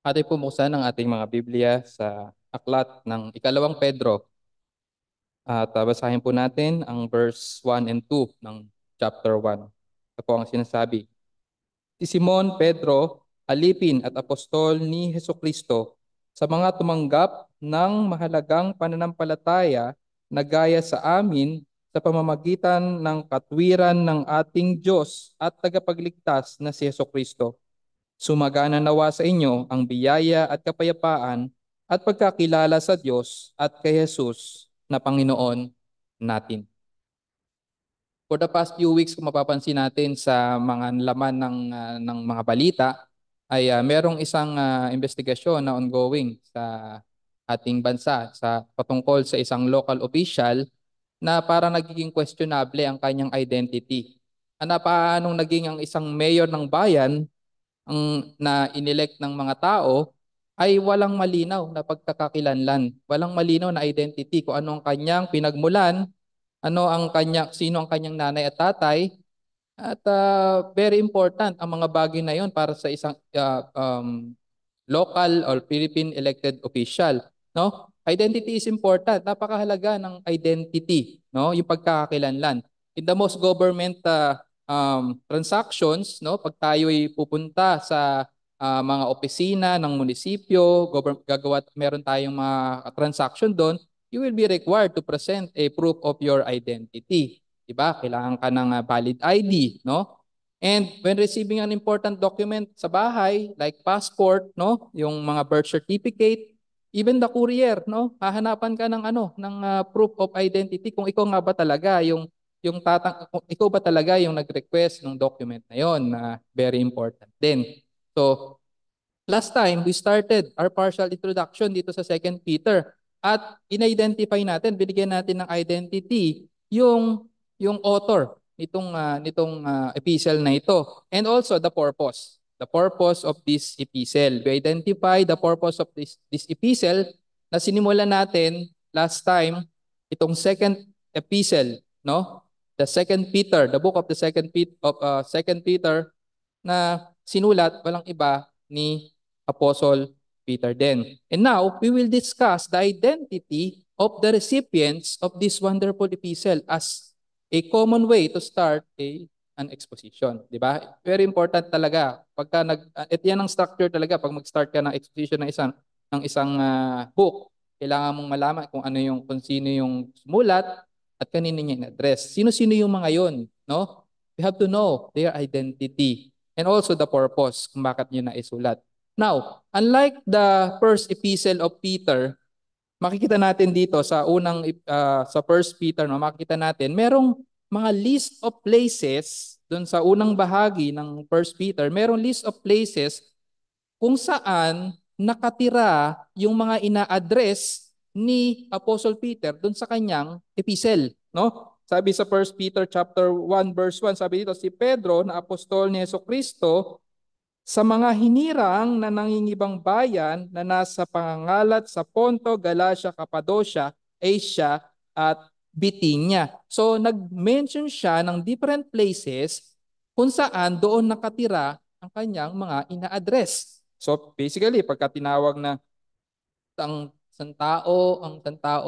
Ating pumuksan ang ating mga Biblia sa aklat ng ikalawang Pedro at basahin po natin ang verse 1 and 2 ng chapter 1. Ito po ang sinasabi. Si Simon Pedro, alipin at apostol ni Hesukristo sa mga tumanggap ng mahalagang pananampalataya na gaya sa amin sa pamamagitan ng katwiran ng ating Diyos at tagapagligtas na si Hesukristo. Sumagana nawa sa inyo ang biyaya at kapayapaan at pagkakilala sa Diyos at kay Jesus na Panginoon natin. For the past few weeks, kung mapapansin natin sa mga laman ng mga balita, ay merong isang investigasyon na ongoing sa ating bansa sa patungkol sa isang local official na parang nagiging questionable ang kanyang identity. Paanong naging ang isang mayor ng bayan na inelect ng mga tao ay walang malinaw na pagkakakilanlan, walang malinaw na identity kung ano ang kanyang pinagmulan, sino ang kanyang nanay at tatay, at very important ang mga bagay na yon para sa isang local or Philippine elected official, no? Identity is important. Napakahalaga ng identity, no? Yung pagkakakilanlan. In the most government transactions, no, pag tayo'y pupunta sa mga opisina ng munisipyo, meron tayong mga transaction doon, you will be required to present a proof of your identity. Diba? Kailangan ka ng valid ID, no? And when receiving an important document sa bahay, like passport, no, yung mga birth certificate, even the courier, no, hahanapan ka ng proof of identity kung ikaw nga ba talaga kung ikaw ba talaga yung nag-request ng document na yon, na very important din. So, last time we started our partial introduction dito sa 2 Peter at in-identify natin, binigyan natin ng identity yung author nitong epistle na ito, and also the purpose of this epistle. We identify the purpose of this epistle na sinimulan natin last time, itong second epistle, no? The second Peter, the book of the second Peter na sinulat walang iba ni Apostle Peter din. And now, we will discuss the identity of the recipients of this wonderful epistle as a common way to start an exposition, di ba? Very important talaga at yan ang structure talaga pag mag-start ka ng exposition ng isang book. Kailangan mong malaman kung sino yung sumulat at kanino niya in-address. Sino-sino yung mga yon, no? We have to know their identity and also the purpose kung bakit niyo na isulat. Now, unlike the first epistle of Peter, makikita natin dito sa First Peter, no, makikita natin merong mga list of places doon sa unang bahagi ng First Peter, merong list of places kung saan nakatira yung mga ina-address ni Apostle Peter doon sa kanyang epistle, no? Sabi sa First Peter chapter 1 verse 1, sabi dito, si Pedro na apostol ni Jesucristo sa mga hinirang na nangingibang bayan na nasa pangangalat sa Ponto, Galacia, Cappadocia, Asia, at Bithynia. So nag-mention siya ng different places kung saan doon nakatira ang kanyang mga ina-address. So basically, pagka tinawag na ang isang tao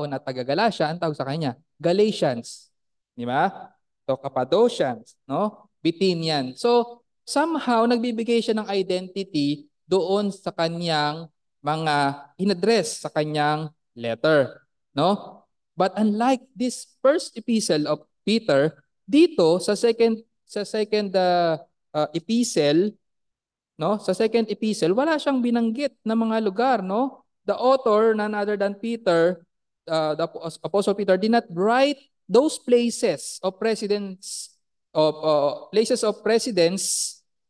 na taga-Galacia, ang tawag sa kanya, Galatians. Di ba? So Cappadocians, no? Bithynian. So somehow nagbibigay siya ng identity doon sa kanyang mga in-address sa kanyang letter, no? But unlike this first epistle of Peter, dito sa second epistle, no? Sa second epistle, wala siyang binanggit na mga lugar, no? The author, none other than Peter, the Apostle Peter, did not write those places of residence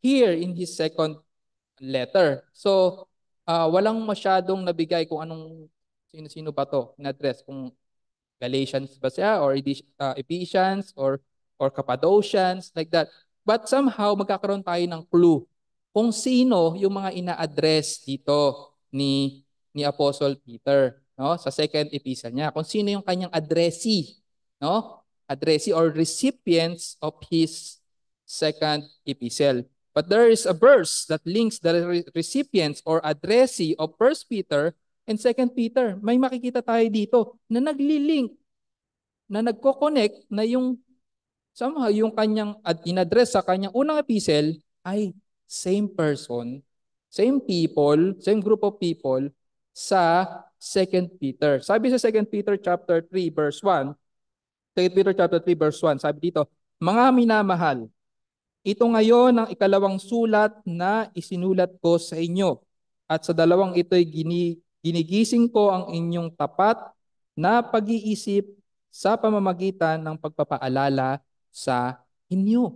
here in his second letter. So, walang masyadong nabigay kung sino-sino ba to in-address, kung Galatians ba siya or Ephesians or Cappadocians, like that. But somehow magkakaroon tayo ng clue kung sino yung mga ina-address dito ni Apostle Peter, no? Sa second epistle niya, kung sino yung kanyang addressee, no? Addressee or recipients of his second epistle. But there is a verse that links the recipients or addressee of 1 Peter and 2 Peter. May makikita tayo dito na naglilink, na nagko-connect na yung somehow yung kanyang in-address sa kanyang unang epistle ay same person, same people, same group of people sa 2 Peter. Sabi sa 2 Peter chapter 3 verse 1, 2 Peter chapter 3 verse 1, sabi dito, mga minamahal, ito ngayon ang ikalawang sulat na isinulat ko sa inyo. At sa dalawang ito'y ginigising ko ang inyong tapat na pag-iisip sa pamamagitan ng pagpapaalala sa inyo.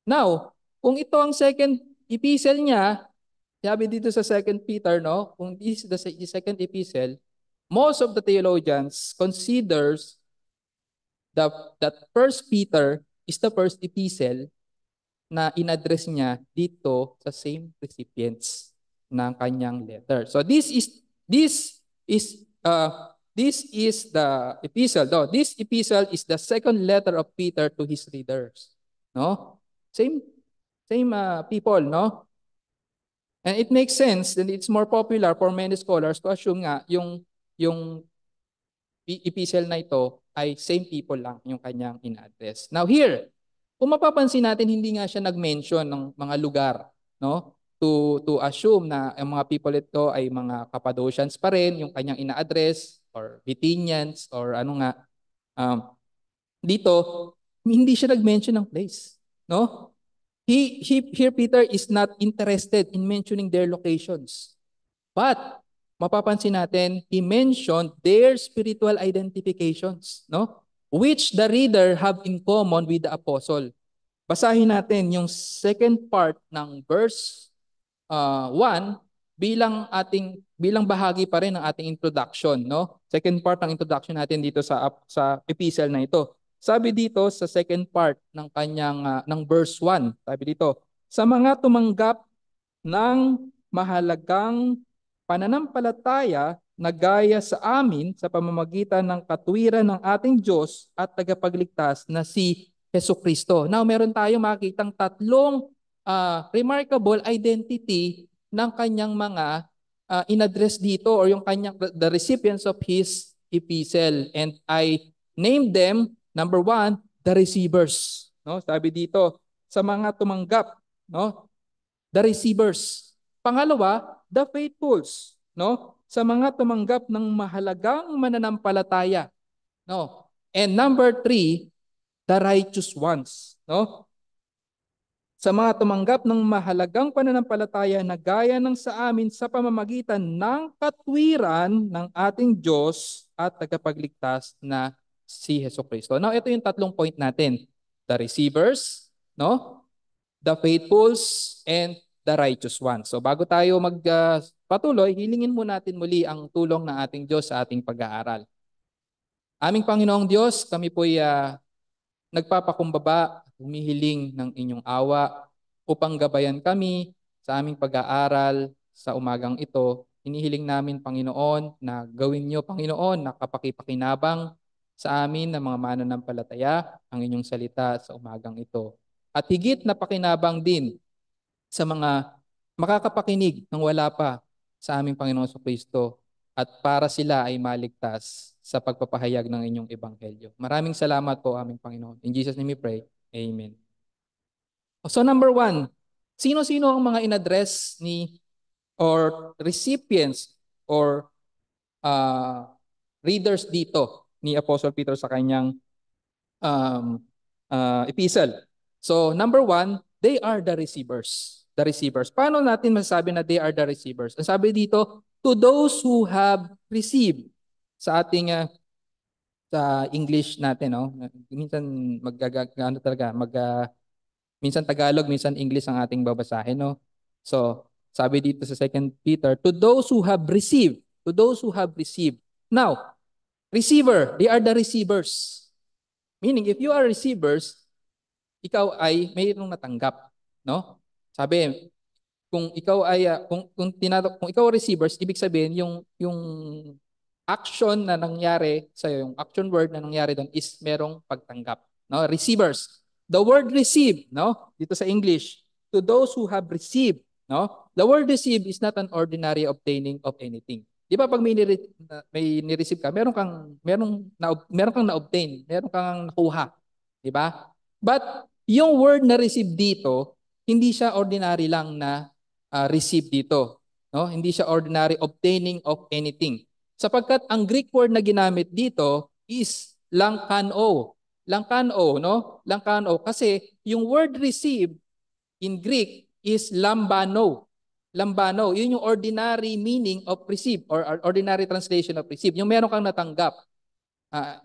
Now, kung ito ang second epistle niya, sabi dito sa 2 Peter, no? Kung this is the second epistle, most of the theologians considers that 1 Peter is the first epistle na in-address niya dito sa same recipients ng kanyang letter. So this is the epistle. No, this epistle is the second letter of Peter to his readers. No? Same people, no? And it makes sense and it's more popular for many scholars to assume nga yung epistle na ito ay same people lang yung kanyang in-address. Now here, kung mapapansin natin, hindi nga siya nag-mention ng mga lugar, no? To assume na ang mga people ito ay mga Cappadocians pa rin, yung kanyang ina-address, or Bithynians, or ano nga. Dito, hindi siya nag-mention ng place, no? Here Peter is not interested in mentioning their locations. But mapapansin natin, he mentioned their spiritual identifications, no? Which the reader have in common with the apostle. Basahin natin yung second part ng verse 1 bilang bahagi pa rin ng ating introduction, no? Second part ng introduction natin dito sa epistle na ito. Sabi dito sa second part ng kanyang ng verse 1, sabi dito, sa mga tumanggap ng mahalagang pananampalataya na gaya sa amin sa pamamagitan ng katwiran ng ating Diyos at tagapagligtas na si Jesucristo. Now, meron tayong makikitang tatlong remarkable identity ng kanyang mga in-address dito or yung kanyang the recipients of his epistle. And I named them, number 1, the receivers. No? Sabi dito, sa mga tumanggap, no? The receivers. Pangalawa, the faithfuls, no? Sa mga tumanggap ng mahalagang mananampalataya, no? And number 3, the righteous ones, no? Sa mga tumanggap ng mahalagang pananampalataya na gaya ng sa amin sa pamamagitan ng katwiran ng ating Diyos at tagapagligtas na si Jesucristo. Now, ito yung tatlong point natin. The receivers, no? The faithfuls, and the righteous ones. So bago tayo magpatuloy, hilingin mo natin muli ang tulong ng ating Diyos sa ating pag-aaral. Aming Panginoong Diyos, kami po'y nagpapakumbaba, humihiling ng inyong awa upang gabayan kami sa aming pag-aaral sa umagang ito. Hinihiling namin, Panginoon, na gawin niyo, Panginoon, na kapakipakinabang sa amin ng mga mananampalataya ang inyong salita sa umagang ito. At higit na pakinabang din sa mga makakapakinig ng wala pa sa aming Panginoon Kristo at para sila ay maligtas sa pagpapahayag ng inyong ebanghelyo. Maraming salamat po aming Panginoon. In Jesus' name we pray. Amen. So number 1, sino-sino ang mga in-address ni or recipients or readers dito ni Apostle Peter sa kanyang epistle? So number 1, they are the receivers. The receivers. Paano natin masasabi na they are the receivers? Ang sabi dito, to those who have received. Sa ating sa English natin, no? Minsan minsan Tagalog, minsan English ang ating babasahin, no? So, sabi dito sa 2 Peter, to those who have received. To those who have received. Now, receiver, they are the receivers. Meaning, if you are receivers, ikaw ay mayroong natanggap, no? Sabi, kung ikaw ay kung ikaw receivers, ibig sabihin yung action na nangyari sa yung action word na nangyari doon is merong pagtanggap, no? Receivers. The word receive, no? Dito sa English, to those who have received. No? The word receive is not an ordinary obtaining of anything. Di ba pag may ni-receive ka, meron kang na-obtain, meron kang nakuha. Di ba? But yung word na receive dito, hindi siya ordinary lang na receive dito. No? Hindi siya ordinary obtaining of anything. Sapagkat ang Greek word na ginamit dito is langkano. Langkano, no? Langkano kasi yung word receive in Greek is lambano. Lambano, yun yung ordinary meaning of receive or ordinary translation of receive. Yung meron kang natanggap,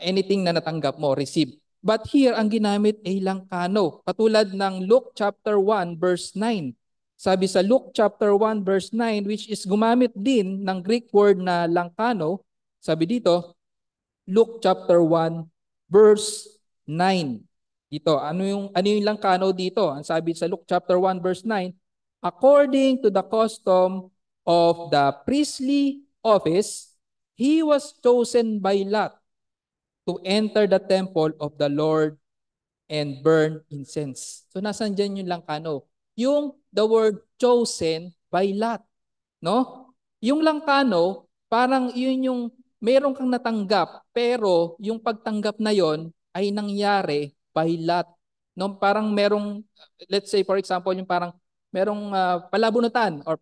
anything na natanggap mo, receive. But here, ang ginamit ay langkano. Katulad ng Luke chapter 1 verse 9. Sabi sa Luke chapter 1 verse 9, which is gumamit din ng Greek word na langkano, sabi dito, Luke chapter 1 verse 9. Dito, ano yung langkano dito? Ang sabi sa Luke chapter 1 verse 9, according to the custom of the priestly office, he was chosen by lot to enter the temple of the Lord and burn incense. So nasan dyan yung langkano? Yung the word chosen by lot. No? Yung langkano, parang yun yung meron kang natanggap, pero yung pagtanggap na yon ay nangyari by lot. No? Parang merong, let's say for example, yung parang merong palabunutan or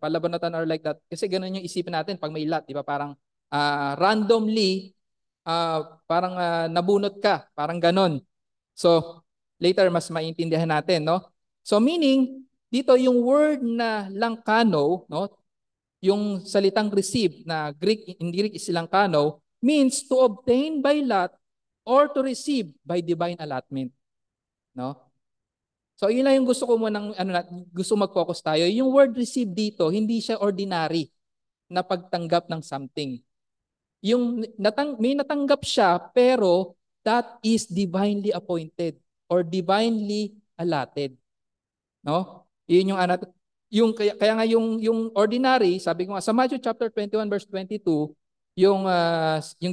like that. Kasi ganun yung isipin natin pag may lot, di ba? Parang randomly, parang nabunot ka, parang ganon. So, later mas maintindihan natin, no? So, meaning, dito yung word na langkano, no? Yung salitang receive na in Greek is langkano, means to obtain by lot or to receive by divine allotment, no? So, yun lang yung gusto ko gusto mag-focus tayo. Yung word receive dito, hindi siya ordinary na pagtanggap ng something. May natanggap siya, pero that is divinely appointed or divinely allotted. No? Yun kaya nga yung ordinary, sabi ko nga sa Matthew chapter 21 verse 22, yung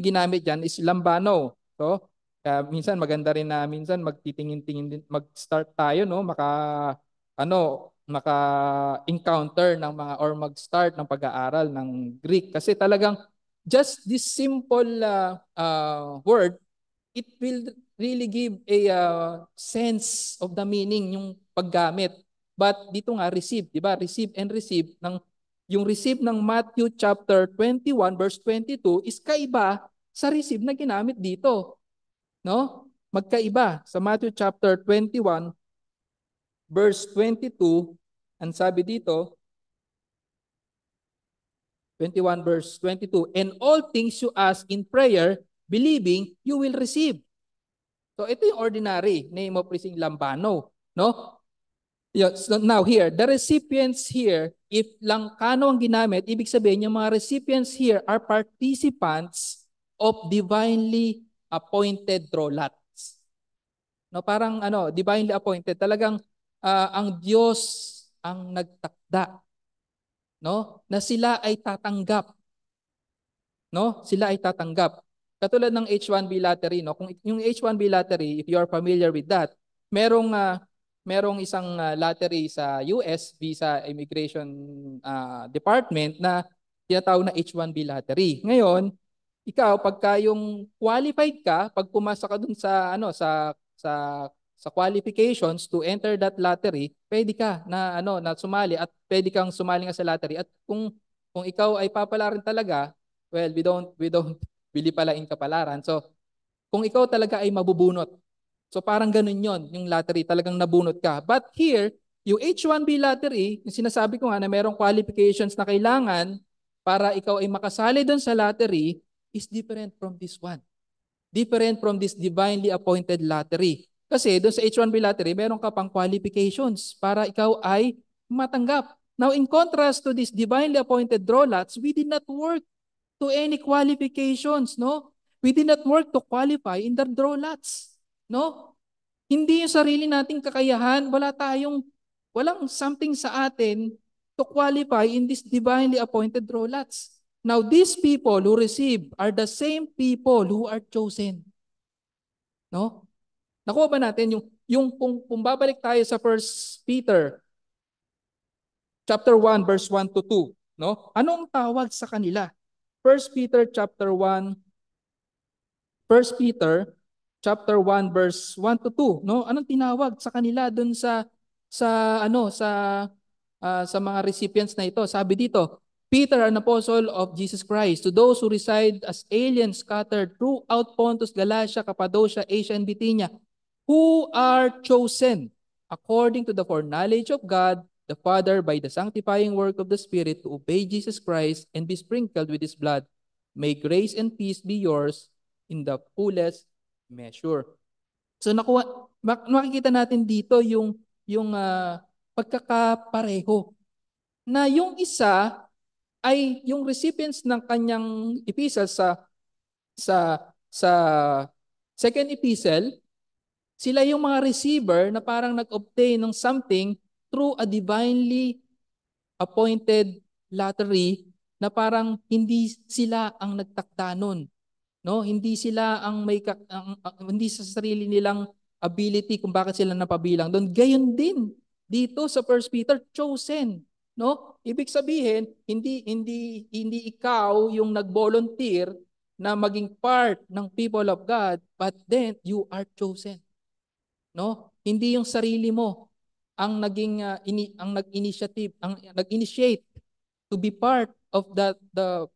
ginamit diyan is lambano. So, minsan maganda rin na minsan magtitingin-tingin din, mag-start tayo, no, maka-encounter ng mga or mag-start ng pag-aaral ng Greek kasi talagang just this simple word, it will really give a sense of the meaning yung paggamit. But dito nga receive, 'di ba? Receive and receive yung receive ng Matthew chapter 21 verse 22 is kaiba sa receive na ginamit dito. No? Magkaiba sa Matthew chapter 21 verse 22, ang sabi dito 21 verse 22, and all things you ask in prayer, believing, you will receive. So ito yung ordinary name of receiving lambano, no? So now here, the recipients here, if langkano ang ginamit, ibig sabihin yung mga recipients here are participants of divinely appointed drolats. No, parang divinely appointed. Talagang ang Diyos ang nagtakda, no? Na sila ay tatanggap. No? Sila ay tatanggap. Katulad ng H-1B lottery, no? Kung yung H-1B lottery, if you are familiar with that, merong isang lottery sa US Visa Immigration Department na tinatawag na H-1B lottery. Ngayon, ikaw pagka yung qualified ka, pag pumasa ka dun sa sa qualifications to enter that lottery, pwede ka na sumali at pwede kang sumali nga sa lottery at kung ikaw ay papalarin talaga, well, we don't bili pala in kapalaran. So, kung ikaw talaga ay mabubunot. So, parang ganun yon yung lottery, talagang nabunot ka. But here, yung H-1B lottery, yung sinasabi ko nga na merong qualifications na kailangan para ikaw ay makasali doon sa lottery is different from this one. Different from this divinely appointed lottery. Kasi doon sa H-1B lottery, meron ka pang qualifications para ikaw ay matanggap. Now, in contrast to these divinely appointed draw lots, we did not work to any qualifications, no? We did not work to qualify in the draw lots, no? Hindi yung sarili nating kakayahan, walang something sa atin to qualify in this divinely appointed draw lots. Now, these people who receive are the same people who are chosen. No? Nakuha ba natin yung kung babalik tayo sa 1 Peter chapter 1 verse 1 to 2, no? Ano ang tawag sa kanila? First Peter chapter 1 First Peter chapter 1 verse 1 to 2, no? Anong tinawag sa kanila dun sa mga recipients na ito? Sabi dito, Peter, an apostle of Jesus Christ, to those who reside as aliens scattered throughout Pontus, Galatia, Cappadocia, Asia, and Bithynia, who are chosen according to the foreknowledge of God the Father by the sanctifying work of the Spirit to obey Jesus Christ and be sprinkled with His blood. May grace and peace be yours in the fullest measure. So makikita natin dito yung pagkakapareho na yung isa ay yung recipients ng kanyang epistle sa second epistle, sila yung mga receiver na parang nag-obtain ng something through a divinely appointed lottery na parang hindi sila ang nagtakda nun. No, hindi sila ang hindi sa sarili nilang ability kung bakit sila napabilang doon. Gayon din dito sa First Peter, chosen, no? Ibig sabihin, hindi ikaw yung nag-volunteer na maging part ng people of God, but then you are chosen, no? Hindi yung sarili mo ang nag-initiate to be part of the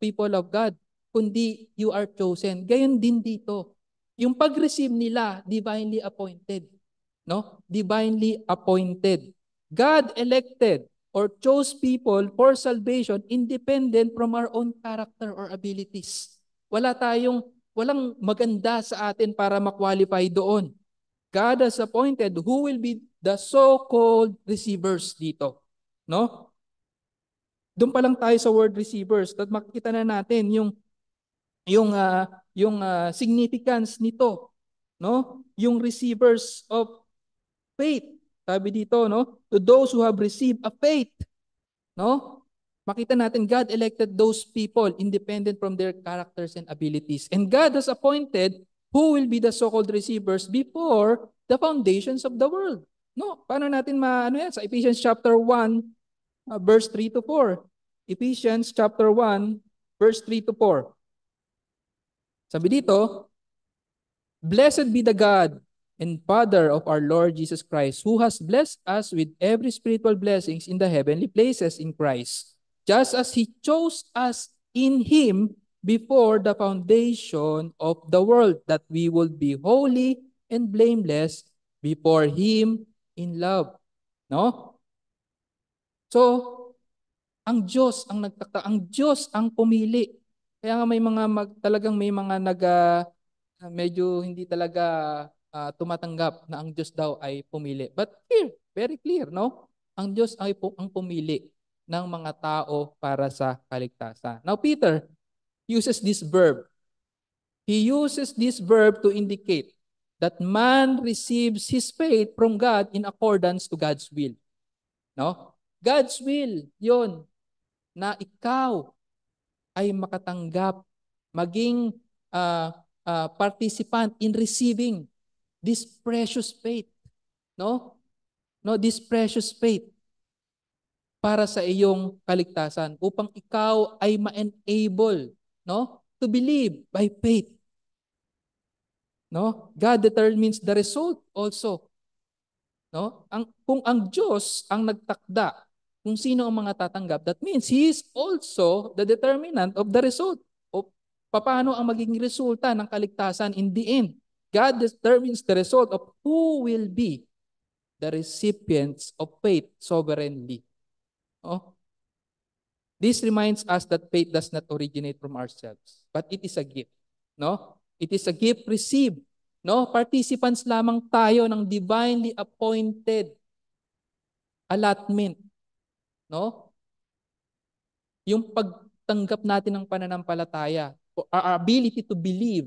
people of God, kundi you are chosen. Gayon din dito. Yung pag-receive nila, divinely appointed. No? Divinely appointed. God elected or chose people for salvation independent from our own character or abilities. Walang maganda sa atin para ma-qualify doon. God has appointed who will be the so-called receivers dito. No? Doon pa lang tayo sa word receivers at makikita na natin yung significance nito, no? Yung receivers of faith. Sabi dito, no? To those who have received a faith, no? Makita natin God elected those people independent from their characters and abilities. And God has appointed who will be the so-called receivers before the foundations of the world. No, paano natin maano yan? Sa Ephesians chapter 1 verse 3 to 4. Ephesians chapter 1 verse 3 to 4. Sabi dito, Blessed be the God and Father of our Lord Jesus Christ, who has blessed us with every spiritual blessings in the heavenly places in Christ, just as He chose us in Him before the foundation of the world, that we would be holy and blameless before Him in love. No? So, ang Diyos ang nagtakda, ang Diyos ang pumili. Kaya nga talagang may mga medyo hindi talaga tumatanggap na ang Diyos daw ay pumili. But here, very clear, no? Ang Diyos ay ang pumili ng mga tao para sa kaligtasan. Now, Peter uses this verb. He uses this verb to indicate that man receives his faith from God in accordance to God's will. No? God's will, yon, na ikaw ay makatanggap, maging participant in receiving this precious faith. No? No, this precious faith para sa iyong kaligtasan upang ikaw ay ma-enable, no? To believe by faith. No? God determines the result also. No? Kung ang Diyos ang nagtakda kung sino ang mga tatanggap, that means He is also the determinant of the result. O paano ang magiging resulta ng kaligtasan in the end. God determines the result of who will be the recipients of faith sovereignly. Oh? This reminds us that faith does not originate from ourselves, but it is a gift. No? It is a gift received. No? Participants lamang tayo ng divinely appointed allotment. No? Yung pagtanggap natin ng pananampalataya, our ability to believe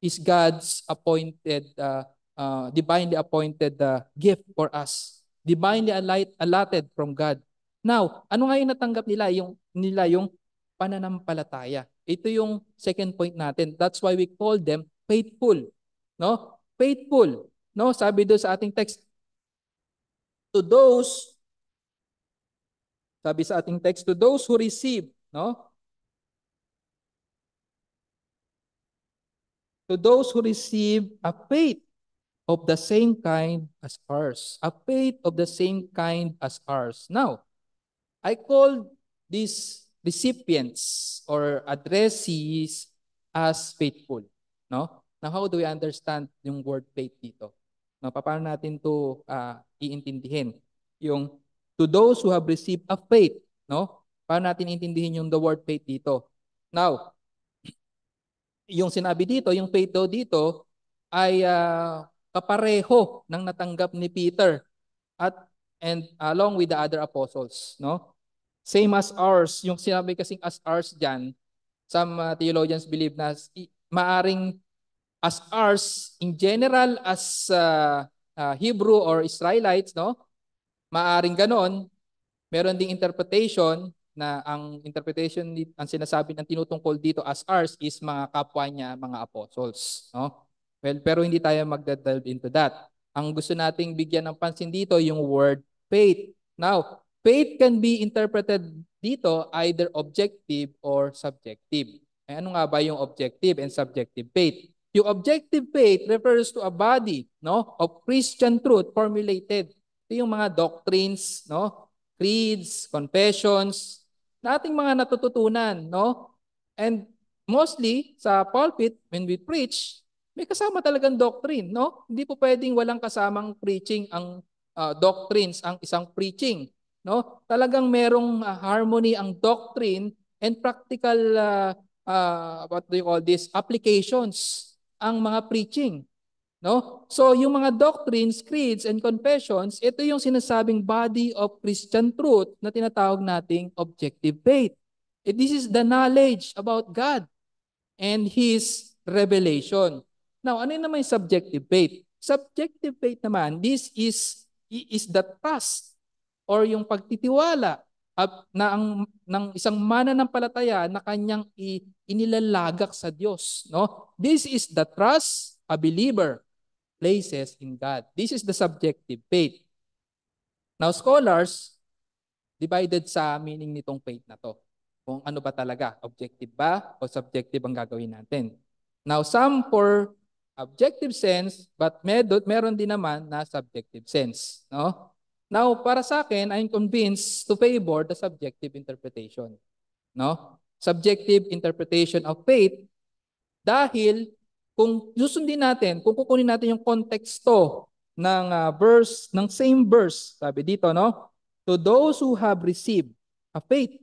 is God's appointed, divinely appointed gift for us. Divinely allotted from God. Now, ano nga yung natanggap nila? Yung pananampalataya. Ito yung second point natin. That's why we call them faithful. No? Faithful. No? Sabi doon sa ating text, to those Sabi sa ating text, to those who receive, no? To those who receive a faith of the same kind as ours. A faith of the same kind as ours. Now, I call these recipients or addressees as faithful. No? Now, how do we understand yung word faith dito? No, paano natin to iintindihin? Yung to those who have received a faith, no? Paano natin intindihin yung the word faith dito? Now, yung sinabi dito, yung faith daw dito ay kapareho ng natanggap ni Peter at and along with the other apostles, no? Same as ours, yung sinabi kasing as ours diyan, some theologians believe na maaring as ours in general as Hebrew or Israelites, no? Maaring ganon. Meron ding interpretation na ang interpretation ang sinasabi ng tinutungkol dito as ours is mga kapwa niya, mga apostles, no? Well, pero hindi tayo magda-delve into that. Ang gusto nating bigyan ng pansin dito yung word faith. Now, faith can be interpreted dito either objective or subjective. Eh, ano nga ba yung objective and subjective faith? Yung objective faith refers to a body, no, of Christian truth formulated. Ito yung mga doctrines, no, creeds, confessions, na ating mga natututunan, no? And mostly sa pulpit when we preach, may kasama talagang doctrine, no? Hindi po pwedeng walang kasamang preaching ang doctrines ang isang preaching, no? Talagang merong harmony ang doctrine and practical what do you call this, applications ang mga preaching. No? So yung mga doctrines, creeds, and confessions, ito yung sinasabing body of Christian truth na tinatawag nating objective faith. This is the knowledge about God and His revelation. Now, ano naman yung subjective faith? Subjective faith naman, this is the trust or yung pagtitiwala na ng isang mananampalataya na kanyang inilalagak sa Diyos. No? This is the trust a believer places in God. This is the subjective faith. Now, scholars divided sa meaning nitong faith na to. Kung ano ba talaga, objective ba o subjective ang gagawin natin. Now, some for objective sense, but meron din naman na subjective sense. No? Now, para sa akin, I'm convinced to favor the subjective interpretation. No? Subjective interpretation of faith dahil kung susundin natin, kung kukunin natin yung konteksto ng verse, ng same verse, sabi dito, no? To those who have received a faith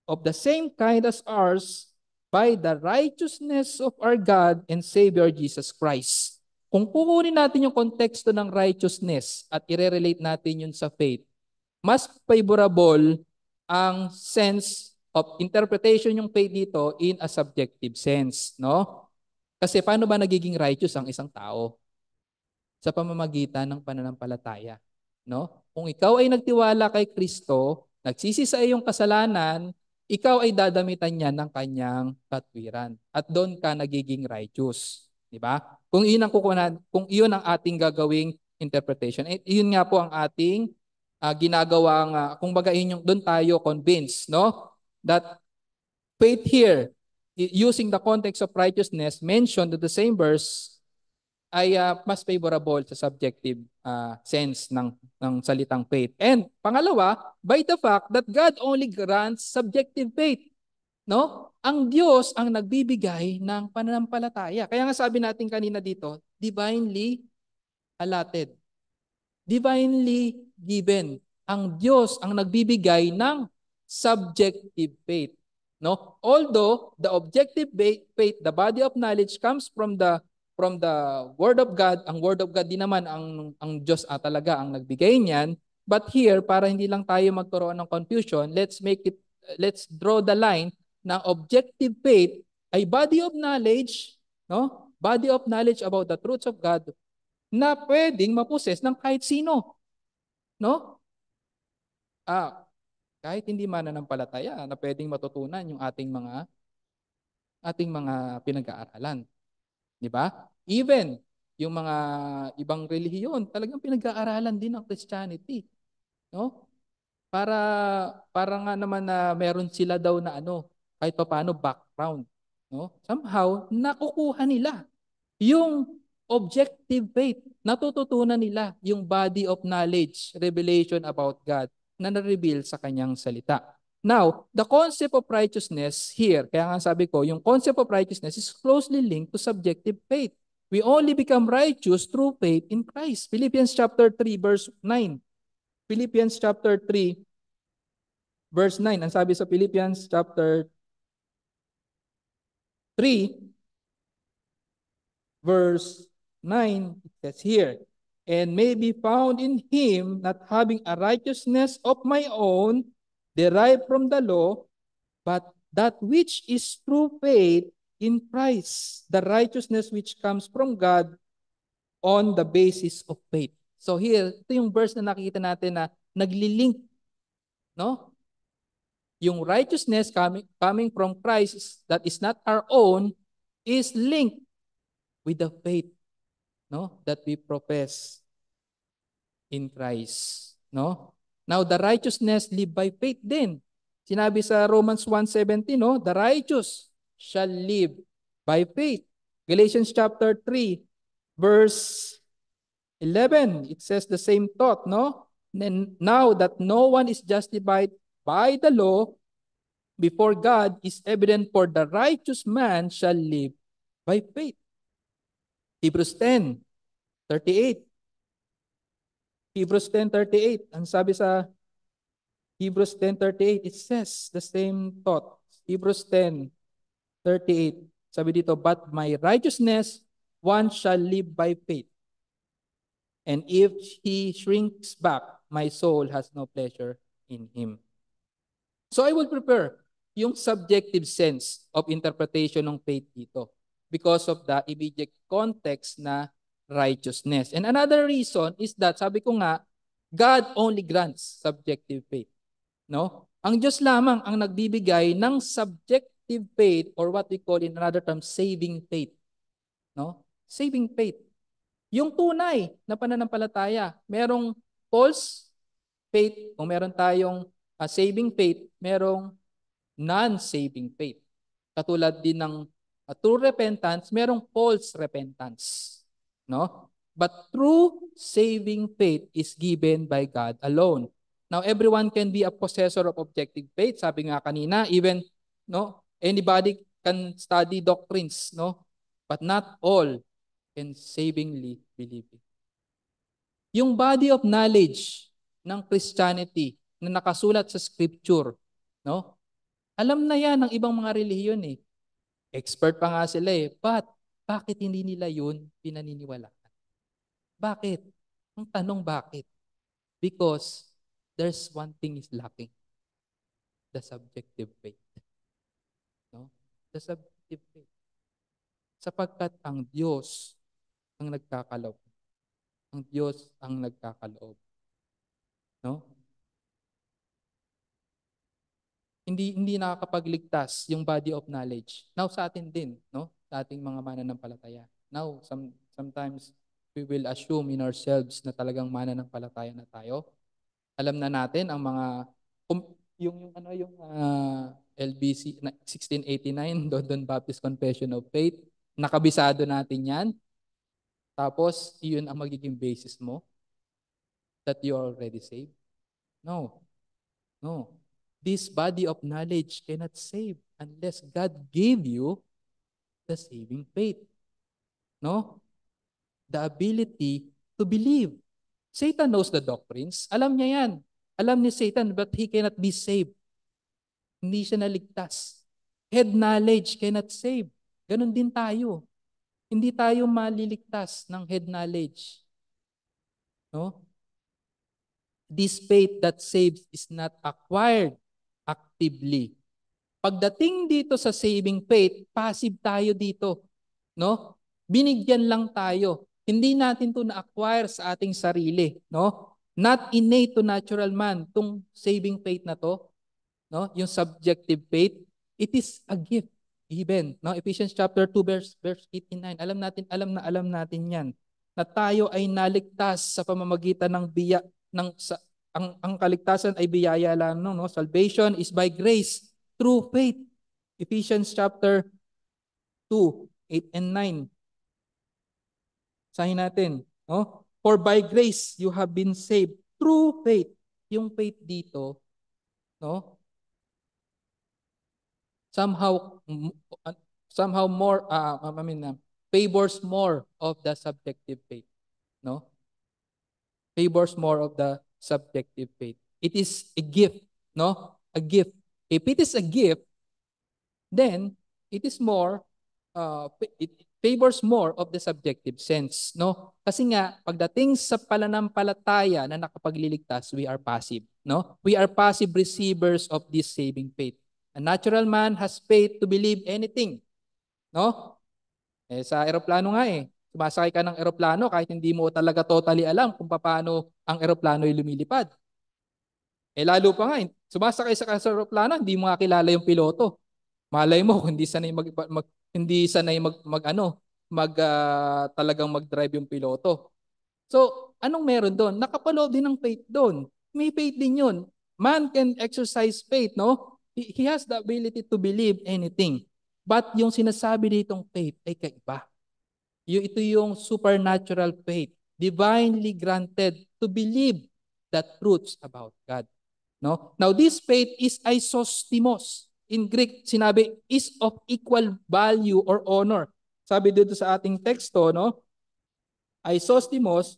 of the same kind as ours by the righteousness of our God and Savior Jesus Christ. Kung kukunin natin yung konteksto ng righteousness at i-relate natin yun sa faith, mas favorable ang sense of interpretation yung faith dito in a subjective sense, no? Kasi paano ba nagiging righteous ang isang tao? Sa pamamagitan ng pananampalataya. No? Kung ikaw ay nagtiwala kay Kristo, nagsisi sa iyong kasalanan, ikaw ay dadamitan niya ng kanyang katwiran. At doon ka nagiging righteous. Di ba? Kung iyon ang kung iyon ang ating gagawing interpretation, iyon nga po ang ating ginagawang, kung baga doon tayo convinced, no? That faith here, using the context of righteousness mentioned in the same verse, ay mas favorable sa subjective sense ng salitang faith. And pangalawa, by the fact that God only grants subjective faith. No? Ang Diyos ang nagbibigay ng pananampalataya. Kaya nga sabi natin kanina dito, divinely allotted. Divinely given. Ang Diyos ang nagbibigay ng subjective faith. No? Although the objective faith, the body of knowledge comes from the word of God, ang word of God din naman ang Diyos talaga ang nagbigay niyan. But here, para hindi lang tayo magkaroon ng confusion, let's draw the line na objective faith ay body of knowledge, no? Body of knowledge about the truths of God na pwedeng maposes ng kahit sino, no? Kahit hindi mananampalataya na pwedeng matutunan yung ating mga pinag-aaralan. Di ba? Even yung mga ibang relihiyon, talagang pinag-aaralan din ng Christianity. No? para nga naman na meron sila daw na kahit papaano background, no? Somehow nakukuha nila yung objective faith. Natututunan nila yung body of knowledge, revelation about God na na-reveal sa kanyang salita. Now, the concept of righteousness here, kaya nga sabi ko, yung concept of righteousness is closely linked to subjective faith. We only become righteous through faith in Christ. Philippians chapter 3 verse 9. Philippians chapter 3 verse 9. Ang sabi sa Philippians chapter 3 verse 9, it says here, and may be found in him, not having a righteousness of my own derived from the law, but that which is through faith in Christ, the righteousness which comes from God on the basis of faith. So here, ito yung verse na nakikita natin na naglilink, no? Yung righteousness coming from Christ that is not our own is linked with the faith, no, that we profess in Christ, no? Now the righteousness live by faith din. Sinabi sa Romans 1:17, no, the righteous shall live by faith. Galatians chapter 3 verse 11, it says the same thought, no? And now that no one is justified by the law before God is evident, for the righteous man shall live by faith. Hebrews 10:38. Hebrews 10:38. Ang sabi sa Hebrews 10:38, it says the same thought. Hebrews 10:38. Sabi dito, but my righteousness, one shall live by faith. And if he shrinks back, my soul has no pleasure in him. So I will prepare yung subjective sense of interpretation ng faith dito because of the immediate context na righteousness. And another reason is that, sabi ko nga, God only grants subjective faith. No? Ang Diyos lamang ang nagbibigay ng subjective faith, or what we call in another term, saving faith. No? Saving faith. Yung tunay na pananampalataya, merong false faith, kung meron tayong saving faith, merong non-saving faith. Katulad din ng true repentance, merong false repentance. No? But true saving faith is given by God alone. Now, everyone can be a possessor of objective faith. Sabi nga kanina, even anybody can study doctrines, no? But not all can savingly believe it. Yung body of knowledge ng Christianity na nakasulat sa Scripture, no? Alam na yan ng ibang mga relihiyon eh. Expert pa nga sila eh. But bakit hindi nila yun pinaniniwalaan? Bakit? Ang tanong bakit? Because there's one thing is lacking. The subjective faith. No? The subjective faith. Sapagkat ang Diyos ang nagkakaloob. Ang Diyos ang nagkakaloob. No? Hindi nakakapagligtas yung body of knowledge. Now sa atin din, no? Sa ating mga mananampalataya. Now sometimes we will assume in ourselves na talagang mananampalataya na tayo. Alam na natin ang mga yung LBC 1689, London Baptist Confession of Faith. Nakabisado natin 'yan. Tapos iyon ang magiging basis mo that you are already saved. No. No. This body of knowledge cannot save unless God gave you the saving faith. No? The ability to believe. Satan knows the doctrines. Alam niya yan. Alam ni Satan, but he cannot be saved. Hindi siya naligtas. Head knowledge cannot save. Ganon din tayo. Hindi tayo maliligtas ng head knowledge. No? This faith that saves is not acquired actively. Pagdating dito sa saving faith, passive tayo dito. No? Binigyan lang tayo. Hindi natin to na-acquire sa ating sarili. No? Not innate to natural man. Itong saving faith na to, no? Yung subjective faith, it is a gift given. No? Ephesians chapter 2 verse 89. Alam natin yan. Na tayo ay naligtas sa pamamagitan ng ang kaligtasan ay biyaya lamang, no? Salvation is by grace through faith. Ephesians chapter 2, 8 and 9. Sahin natin, no? For by grace you have been saved through faith. Yung faith dito, no? Somehow somehow more favors more of the subjective faith, no? Favors more of the subjective faith. It is a gift, no? A gift. If it is a gift, then it is more it favors more of the subjective sense, no? Kasi nga pagdating sa pananampalataya na nakapagliligtas, we are passive, no? We are passive receivers of this saving faith. A natural man has faith to believe anything, no? Sa eroplano nga sumasakay ka ng eroplano kahit hindi mo talaga totally alam kung paano ang eroplano ay lumilipad. Lalo pa nga, sumasakay sa eroplano, hindi mo nga kilala yung piloto. Malay mo kung hindi sanay talagang mag-drive yung piloto. So, anong meron doon? Nakapaloob din ng faith doon. May faith din yun. Man can exercise faith, no? He has the ability to believe anything. But yung sinasabi ditong faith ay kaiba. Ito yung supernatural faith, divinely granted to believe the truths about God. No? Now, this faith is isostimos. In Greek, sinabi, is of equal value or honor. Sabi dito sa ating teksto, no? Isostimos,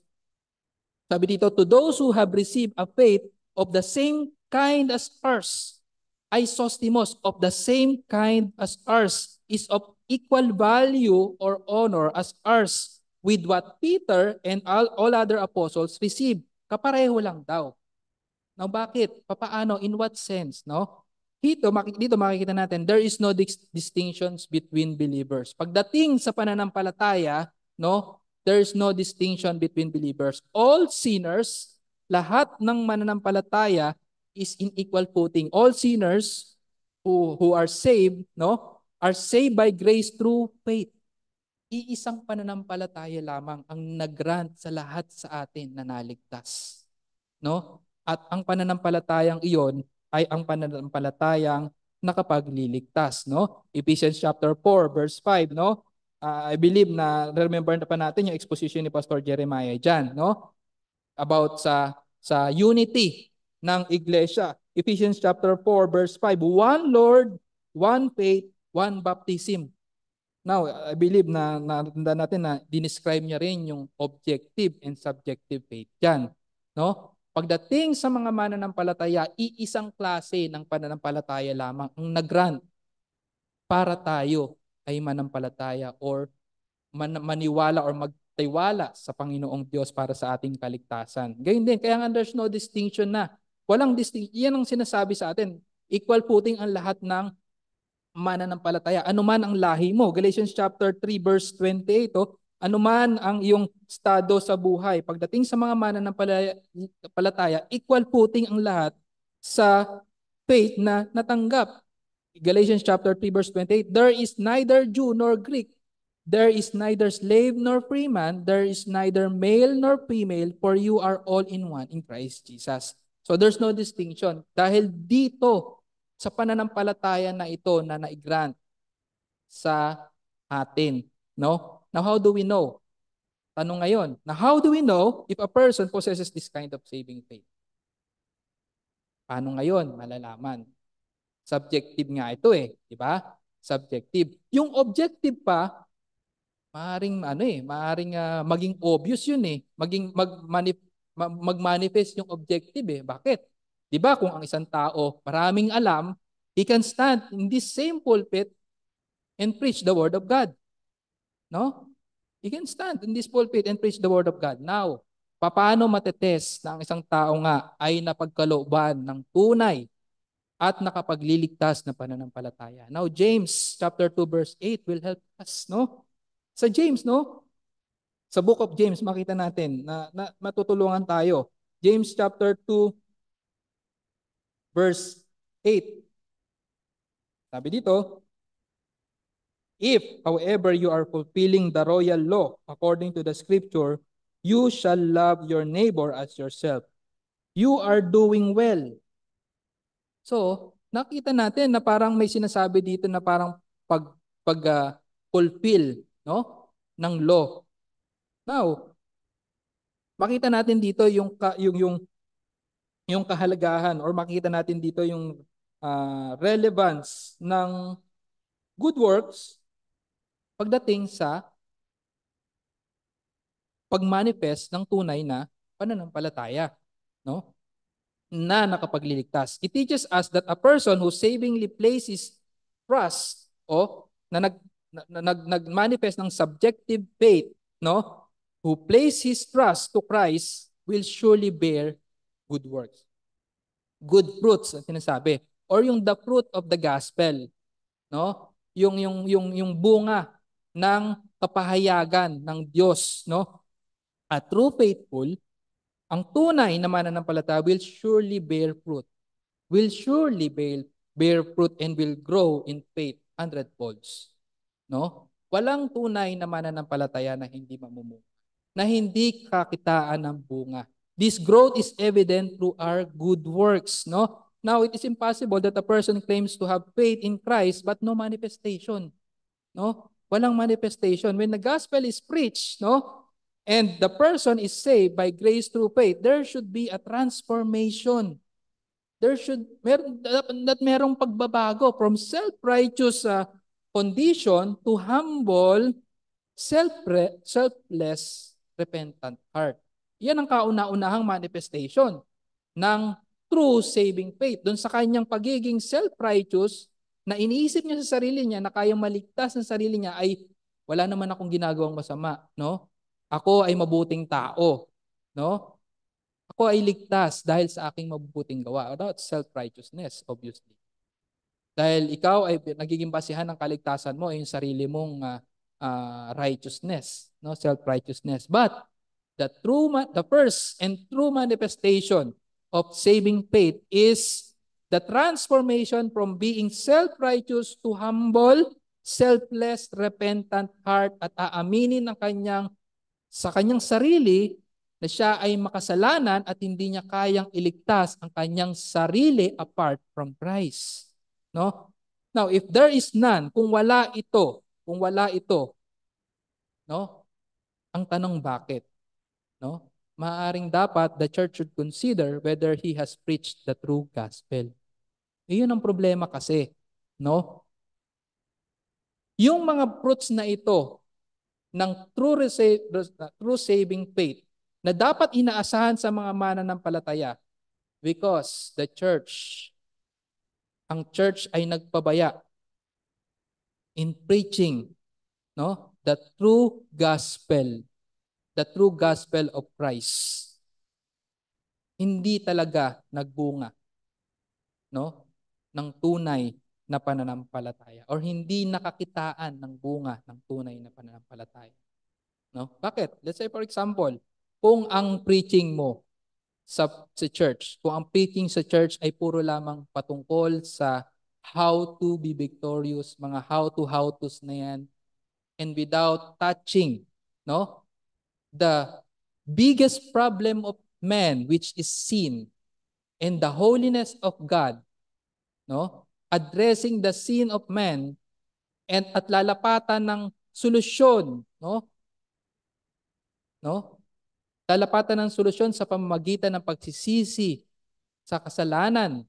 sabi dito, to those who have received a faith of the same kind as ours. Isostimos, of the same kind as ours, is of equal value or honor as ours with what Peter and all other apostles received. Kapareho lang daw. Now, bakit? Papaano? In what sense? No? Dito makikita natin, there is no distinctions between believers. Pagdating sa pananampalataya, no, there is no distinction between believers. All sinners, lahat ng mananampalataya is in equal footing. All sinners who are saved, no, are saved by grace through faith. Iisang pananampalataya lamang ang nag-grant sa lahat sa atin na naligtas. No? At ang pananampalatayang iyon ay ang pananampalatayang nakapagliligtas, no? Ephesians chapter 4 verse 5, no? I believe na remember na pa natin yung exposition ni Pastor Jeremiah diyan, no? About sa unity ng iglesia. Ephesians chapter 4 verse 5, one Lord, one faith, one baptism. Now, I believe na natandaan natin na dinescribe niya rin yung objective and subjective faith diyan, no? Pagdating sa mga mananampalataya, iisang klase ng pananampalataya lamang ang nag-grant para tayo ay manampalataya or maniwala or magtiwala sa Panginoong Diyos para sa ating kaligtasan. Gayun din, kaya nga there's no distinction na. Walang distinction. Yan ang sinasabi sa atin. Equal footing ang lahat ng mananampalataya. Ano man ang lahi mo. Galatians chapter 3 verse 28, anuman ang iyong estado sa buhay, pagdating sa mga mananampalataya, equal footing ang lahat sa faith na natanggap. Galatians chapter 3 verse 28, there is neither Jew nor Greek, there is neither slave nor free man, there is neither male nor female, for you are all in one in Christ Jesus. So there's no distinction. Dahil dito, sa pananampalataya na ito na nai-grant sa atin, no? Now, how do we know? Tanong ngayon, now how do we know if a person possesses this kind of saving faith? Paano ngayon malalaman? Subjective nga ito di ba? Subjective. Yung objective pa, maaring maging obvious yun maging mag-manifest yung objective Bakit? Di ba kung ang isang tao maraming alam, he can stand in this same pulpit and preach the word of God. No? He can stand in this pulpit and preach the word of God. Now, paano matetest na ang isang tao nga ay napagkalooban ng tunay at nakapagliligtas na pananampalataya? Now, James chapter 2 verse 8 will help us, no? Sa James, no? Sa book of James, makita natin na matutulungan tayo. James chapter 2 verse 8. Sabi dito, if, however, you are fulfilling the royal law according to the scripture, you shall love your neighbor as yourself. You are doing well. So, nakita natin na parang may sinasabi dito na parang fulfill, no, ng law. Now, makita natin dito yung kahalagahan, or makita natin dito yung relevance ng good works pagdating sa pagmanifest ng tunay na pananampalataya, no? Na nakapagliligtas. It teaches us that a person who savingly places trust o nagmanifest ng subjective faith, no? Who place his trust to Christ will surely bear good works. Good fruits ang sinasabi, or yung the fruit of the gospel, no? Yung bunga ng kapahayagan ng Diyos, no? At true faithful, ang tunay na mananampalataya will surely bear fruit. Will surely bear fruit and will grow in faith 100-folds. No? Walang tunay na mananampalataya na hindi mamumunga, na hindi kakitaan ng bunga. This growth is evident through our good works, no? Now, it is impossible that a person claims to have faith in Christ but no manifestation, no? Walang manifestation. When the gospel is preached, no? And the person is saved by grace through faith, there should be a transformation. Merong pagbabago from self-righteous condition to humble, selfless, repentant heart. Yan ang kauna-unahang manifestation ng true saving faith. Doon sa kanyang pagiging self-righteous, na iniisip niya sa sarili niya na kayang maligtas ng sarili niya ay wala naman akong ginagawang masama, no? Ako ay mabuting tao, no? Ako ay ligtas dahil sa aking mabubuting gawa. About self-righteousness, obviously. Dahil ikaw ay nagiging basihan ng kaligtasan mo ay yung sarili mong righteousness, no? Self-righteousness. But the first and true manifestation of saving faith is the transformation from being self-righteous to humble, selfless, repentant heart, at aaminin sa kanyang sarili na siya ay makasalanan at hindi niya kayang iligtas ang kanyang sarili apart from Christ. No? Now, if there is none, kung wala ito, no? Ang tanong bakit? No? Maaring dapat the church should consider whether he has preached the true gospel. Iyon ang problema kasi, no? Yung mga fruits na ito ng true saving faith na dapat inaasahan sa mga mananampalataya because ang church ay nagpabaya in preaching, no, the true gospel of Christ. Hindi talaga nagbunga, no, ng tunay na pananampalataya, or hindi nakakitaan ng bunga ng tunay na pananampalataya. No? Bakit? Let's say for example, kung ang preaching mo sa church, kung ang preaching sa church ay puro lamang patungkol sa how to be victorious, mga how-to's na yan, and without touching, no, the biggest problem of man, which is sin, and the holiness of God, no, addressing the sin of man, and at lalapatan ng solusyon, no, lalapatan ng solusyon sa pamamagitan ng pagsisisi sa kasalanan,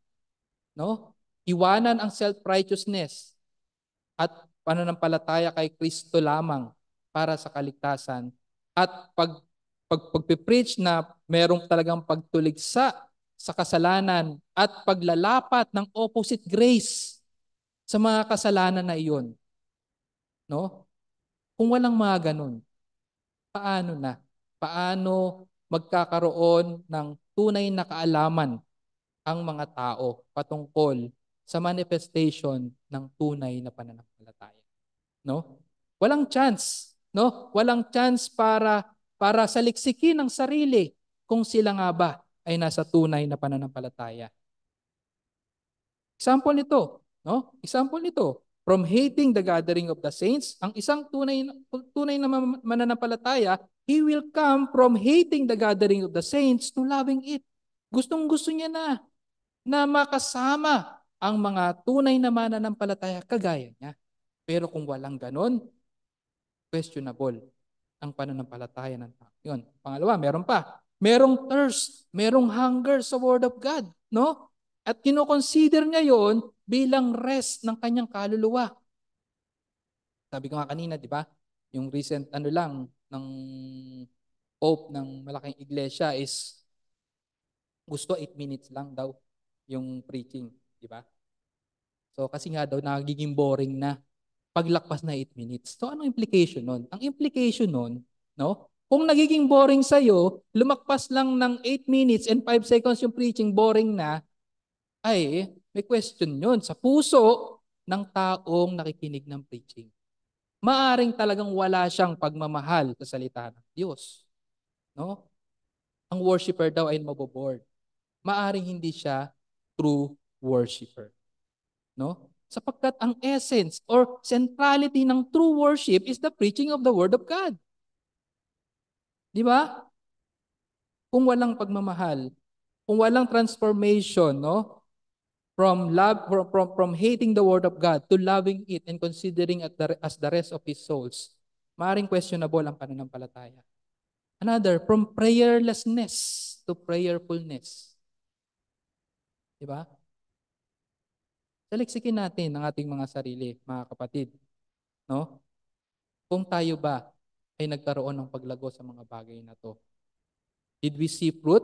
no? Iwanan ang self-righteousness at pananampalataya kay Kristo lamang para sa kaligtasan, at pagpipreach na merong talagang pagtuligsa sa kasalanan at paglalapat ng opposite grace sa mga kasalanan na iyon, no? Kung walang mga ganun, paano na? Paano magkakaroon ng tunay na kaalaman ang mga tao patungkol sa manifestation ng tunay na pananampalataya? No? Walang chance, no? Walang chance para saliksikin ang sarili kung sila nga ba ay nasa tunay na pananampalataya. Example nito, no? Example nito, from hating the gathering of the saints, ang isang tunay na mananampalataya, he will come from hating the gathering of the saints to loving it. Gustong-gusto niya na makasama ang mga tunay na mananampalataya kagaya niya. Pero kung walang ganon, questionable ang pananampalataya ng tao. Yun. Pangalawa, meron pa. Merong thirst, merong hunger sa Word of God, no? At kinoconsider niya yon bilang rest ng kanyang kaluluwa. Sabi ko nga kanina, di ba? Yung recent lang ng Pope ng malaking iglesia is gusto 8 minutes lang daw yung preaching, di ba? So kasi nga daw nagiging boring na paglakpas na 8 minutes. So ano implication nun? Ang implication nun, no? Kung nagiging boring sa'yo, lumakpas lang ng 8 minutes and 5 seconds yung preaching, boring na, ay may question yun sa puso ng taong nakikinig ng preaching. Maaring talagang wala siyang pagmamahal sa salita ng Diyos. No? Ang worshiper daw ay maboboard. Maaring hindi siya true worshiper. No? Sapagkat ang essence or centrality ng true worship is the preaching of the Word of God. Di ba? Kung walang pagmamahal, kung walang transformation, no? From love, from hating the Word of God to loving it and considering it as the rest of His souls, maaaring questionable ang pananampalataya. Another, from prayerlessness to prayerfulness. Di ba? Saliksikin natin ang ating mga sarili, mga kapatid. No? Kung tayo ba ay nagkaroon ng paglago sa mga bagay na to? Did we see fruit,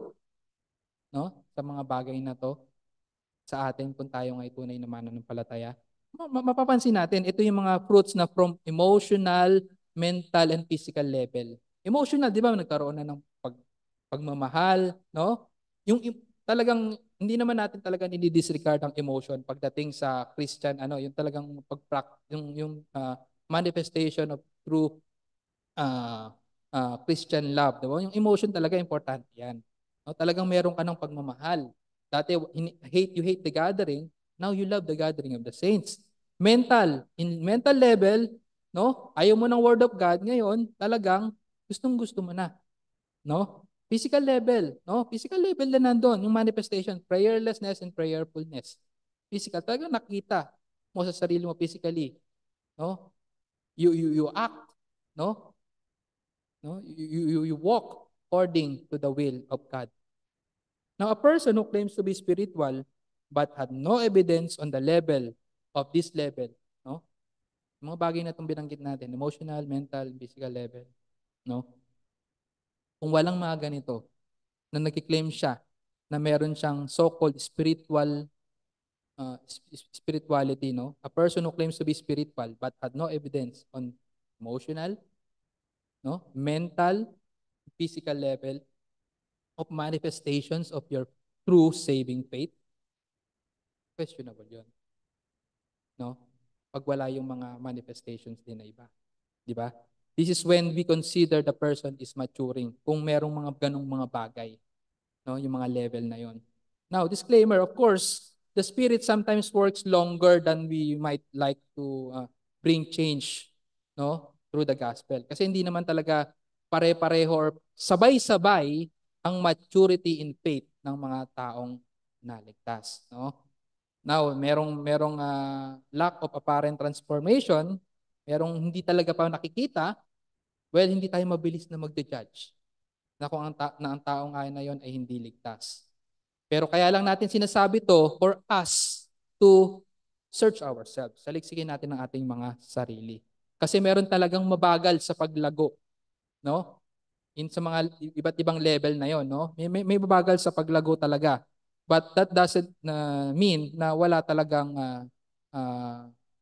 no, sa mga bagay na to sa atin kung tayo ay tunay na mananampalataya? Mapapansin natin, ito yung mga fruits na from emotional, mental, and physical level. Emotional, di ba, nagkaroon na ng pagmamahal, no? Talagang, hindi naman natin talaga nidi-disregard ang emotion pagdating sa Christian, yung talagang manifestation of true Christian love. Diba? Yung emotion talaga, importante yan. No? Talagang meron ka ng pagmamahal. Dati, you hate the gathering, now you love the gathering of the saints. In mental level, no? Ayaw mo ng Word of God, ngayon, talagang gustong-gusto mo na. No? Physical level, no? Physical level na nandun, yung manifestation, prayerlessness and prayerfulness. Physical, talagang nakita mo sa sarili mo physically, no? You act, no? No? You walk according to the will of God. Now, a person who claims to be spiritual but had no evidence on the level of this level, no? Mga bagay na itong binanggit natin, emotional, mental, physical level, no? Kung walang mga ganito, na nagkiklaim siya na meron siyang so-called spirituality, no? A person who claims to be spiritual but had no evidence on emotional, no, mental, physical level of manifestations of your true saving faith, questionable yun. No? Pag wala yung mga manifestations din na iba. Di ba? This is when we consider the person is maturing. Kung merong mga ganong mga bagay. No? Yung mga level na yon. Now, disclaimer, of course, the Spirit sometimes works longer than we might like to bring change, no, through the gospel. Kasi hindi naman talaga pare-pareho or sabay-sabay ang maturity in faith ng mga taong naligtas, no? Now, merong lack of apparent transformation, merong hindi talaga pa nakikita, well, hindi tayo mabilis na magde-judge na kung ang taong ayon na yon ay hindi ligtas. Pero kaya lang natin sinasabi to for us to search ourselves. Saliksikin natin ang ating mga sarili. Kasi meron talagang mabagal sa paglago, no? Sa mga iba't ibang level na yon, no? May mabagal sa paglago talaga. But that doesn't mean na wala talagang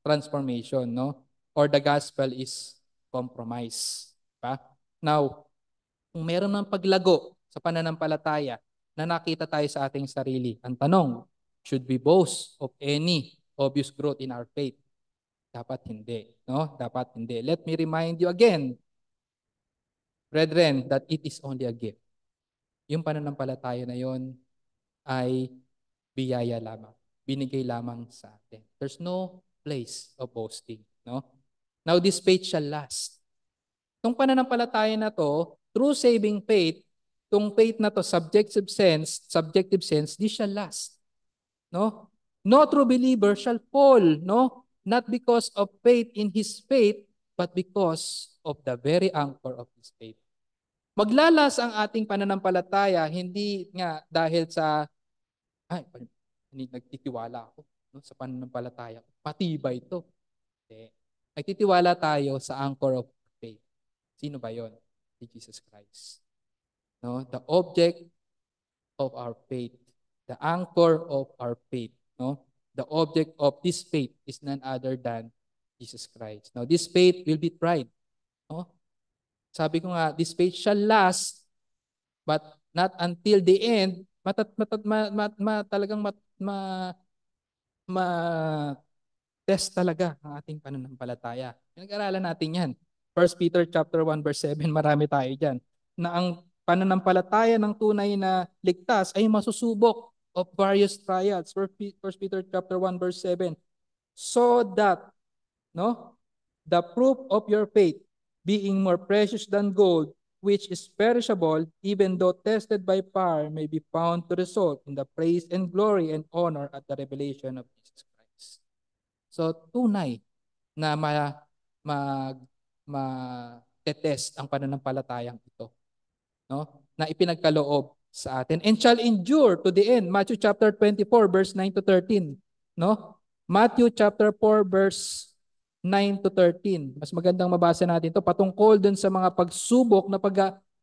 transformation, no? Or the gospel is compromise. Diba? Now, kung meron ng paglago sa pananampalataya na nakita tayo sa ating sarili, ang tanong, should we boast of any obvious growth in our faith? Dapat hindi. No? Dapat hindi. Let me remind you again, brethren, that it is only a gift. Yung pananampalataya na yon ay biyaya lamang. Binigay lamang sa atin. There's no place of boasting. No? Now, this faith shall last. Itong pananampalataya na to, true saving faith, tong faith na to, subjective sense, di siya last. No? No true believer shall fall, no? Not because of faith in his faith, but because of the very anchor of his faith. Maglalas ang ating pananampalataya, hindi nga dahil sa, nagtitiwala ako, no, sa pananampalataya ko. Matibay ito. Hindi. Nagtitiwala tayo sa anchor of faith. Sino ba yon? Si Jesus Christ. No? The object of our faith. The anchor of our faith. No? The object of this faith is none other than Jesus Christ. Now, this faith will be tried. No? Sabi ko nga, this faith shall last, but not until the end. Talagang test talaga ang ating pananampalataya. Pinag-aralan natin yan. 1 Peter chapter 1 verse 7, marami tayo dyan. Na ang pananampalataya ng tunay na ligtas ay masusubok of various trials. 1 Peter chapter 1 verse 7. So that, no, the proof of your faith, being more precious than gold, which is perishable, even though tested by fire, may be found to result in the praise and glory and honor at the revelation of Jesus Christ. So, tunay na ma-test ang pananampalatayang ito, no? Na ipinagkaloob sa atin. And shall endure to the end. Matthew chapter 24, verse 9 to 13. No? Matthew chapter 4, verse 9 to 13. Mas magandang mabasa natin ito patungkol dun sa mga pagsubok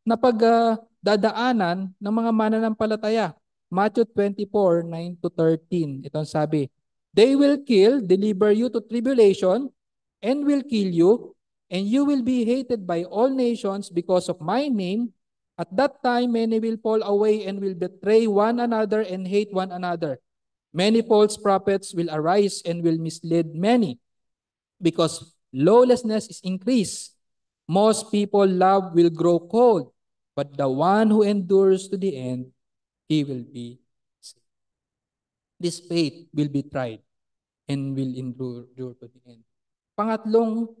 na pagdadaanan ng mga mananampalataya. Matthew 24, 9 to 13. Ito ang sabi, they will deliver you to tribulation, and will kill you, and you will be hated by all nations because of my name. At that time, many will fall away and will betray one another and hate one another. Many false prophets will arise and will mislead many, because lawlessness is increased. Most people love will grow cold, but the one who endures to the end, he will be saved. This faith will be tried and will endure to the end. Pangatlong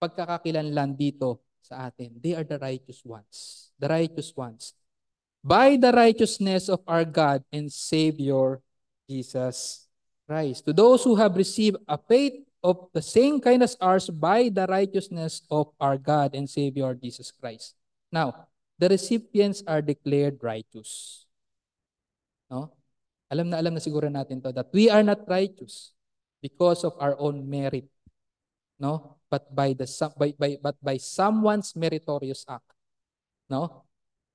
pagkakakilanlan dito sa atin, they are the righteous ones. The righteous ones. By the righteousness of our God and Savior, Jesus Christ. To those who have received a faith of the same kind as ours by the righteousness of our God and Savior, Jesus Christ. Now, the recipients are declared righteous. No? Alam na siguro natin to that we are not righteous because of our own merit, no, but by someone's meritorious act, no,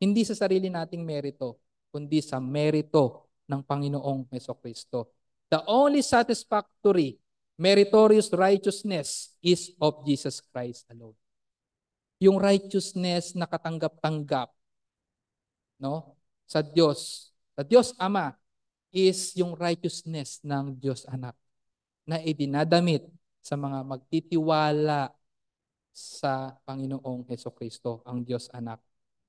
hindi sa sarili nating merito kundi sa merito ng Panginoong Hesukristo. The only satisfactory meritorious righteousness is of Jesus Christ alone. Yung righteousness na katanggap-tanggap, no, sa Diyos Ama is yung righteousness ng Diyos Anak na idinadamit sa mga magtitiwala sa Panginoong Hesukristo, ang Diyos Anak.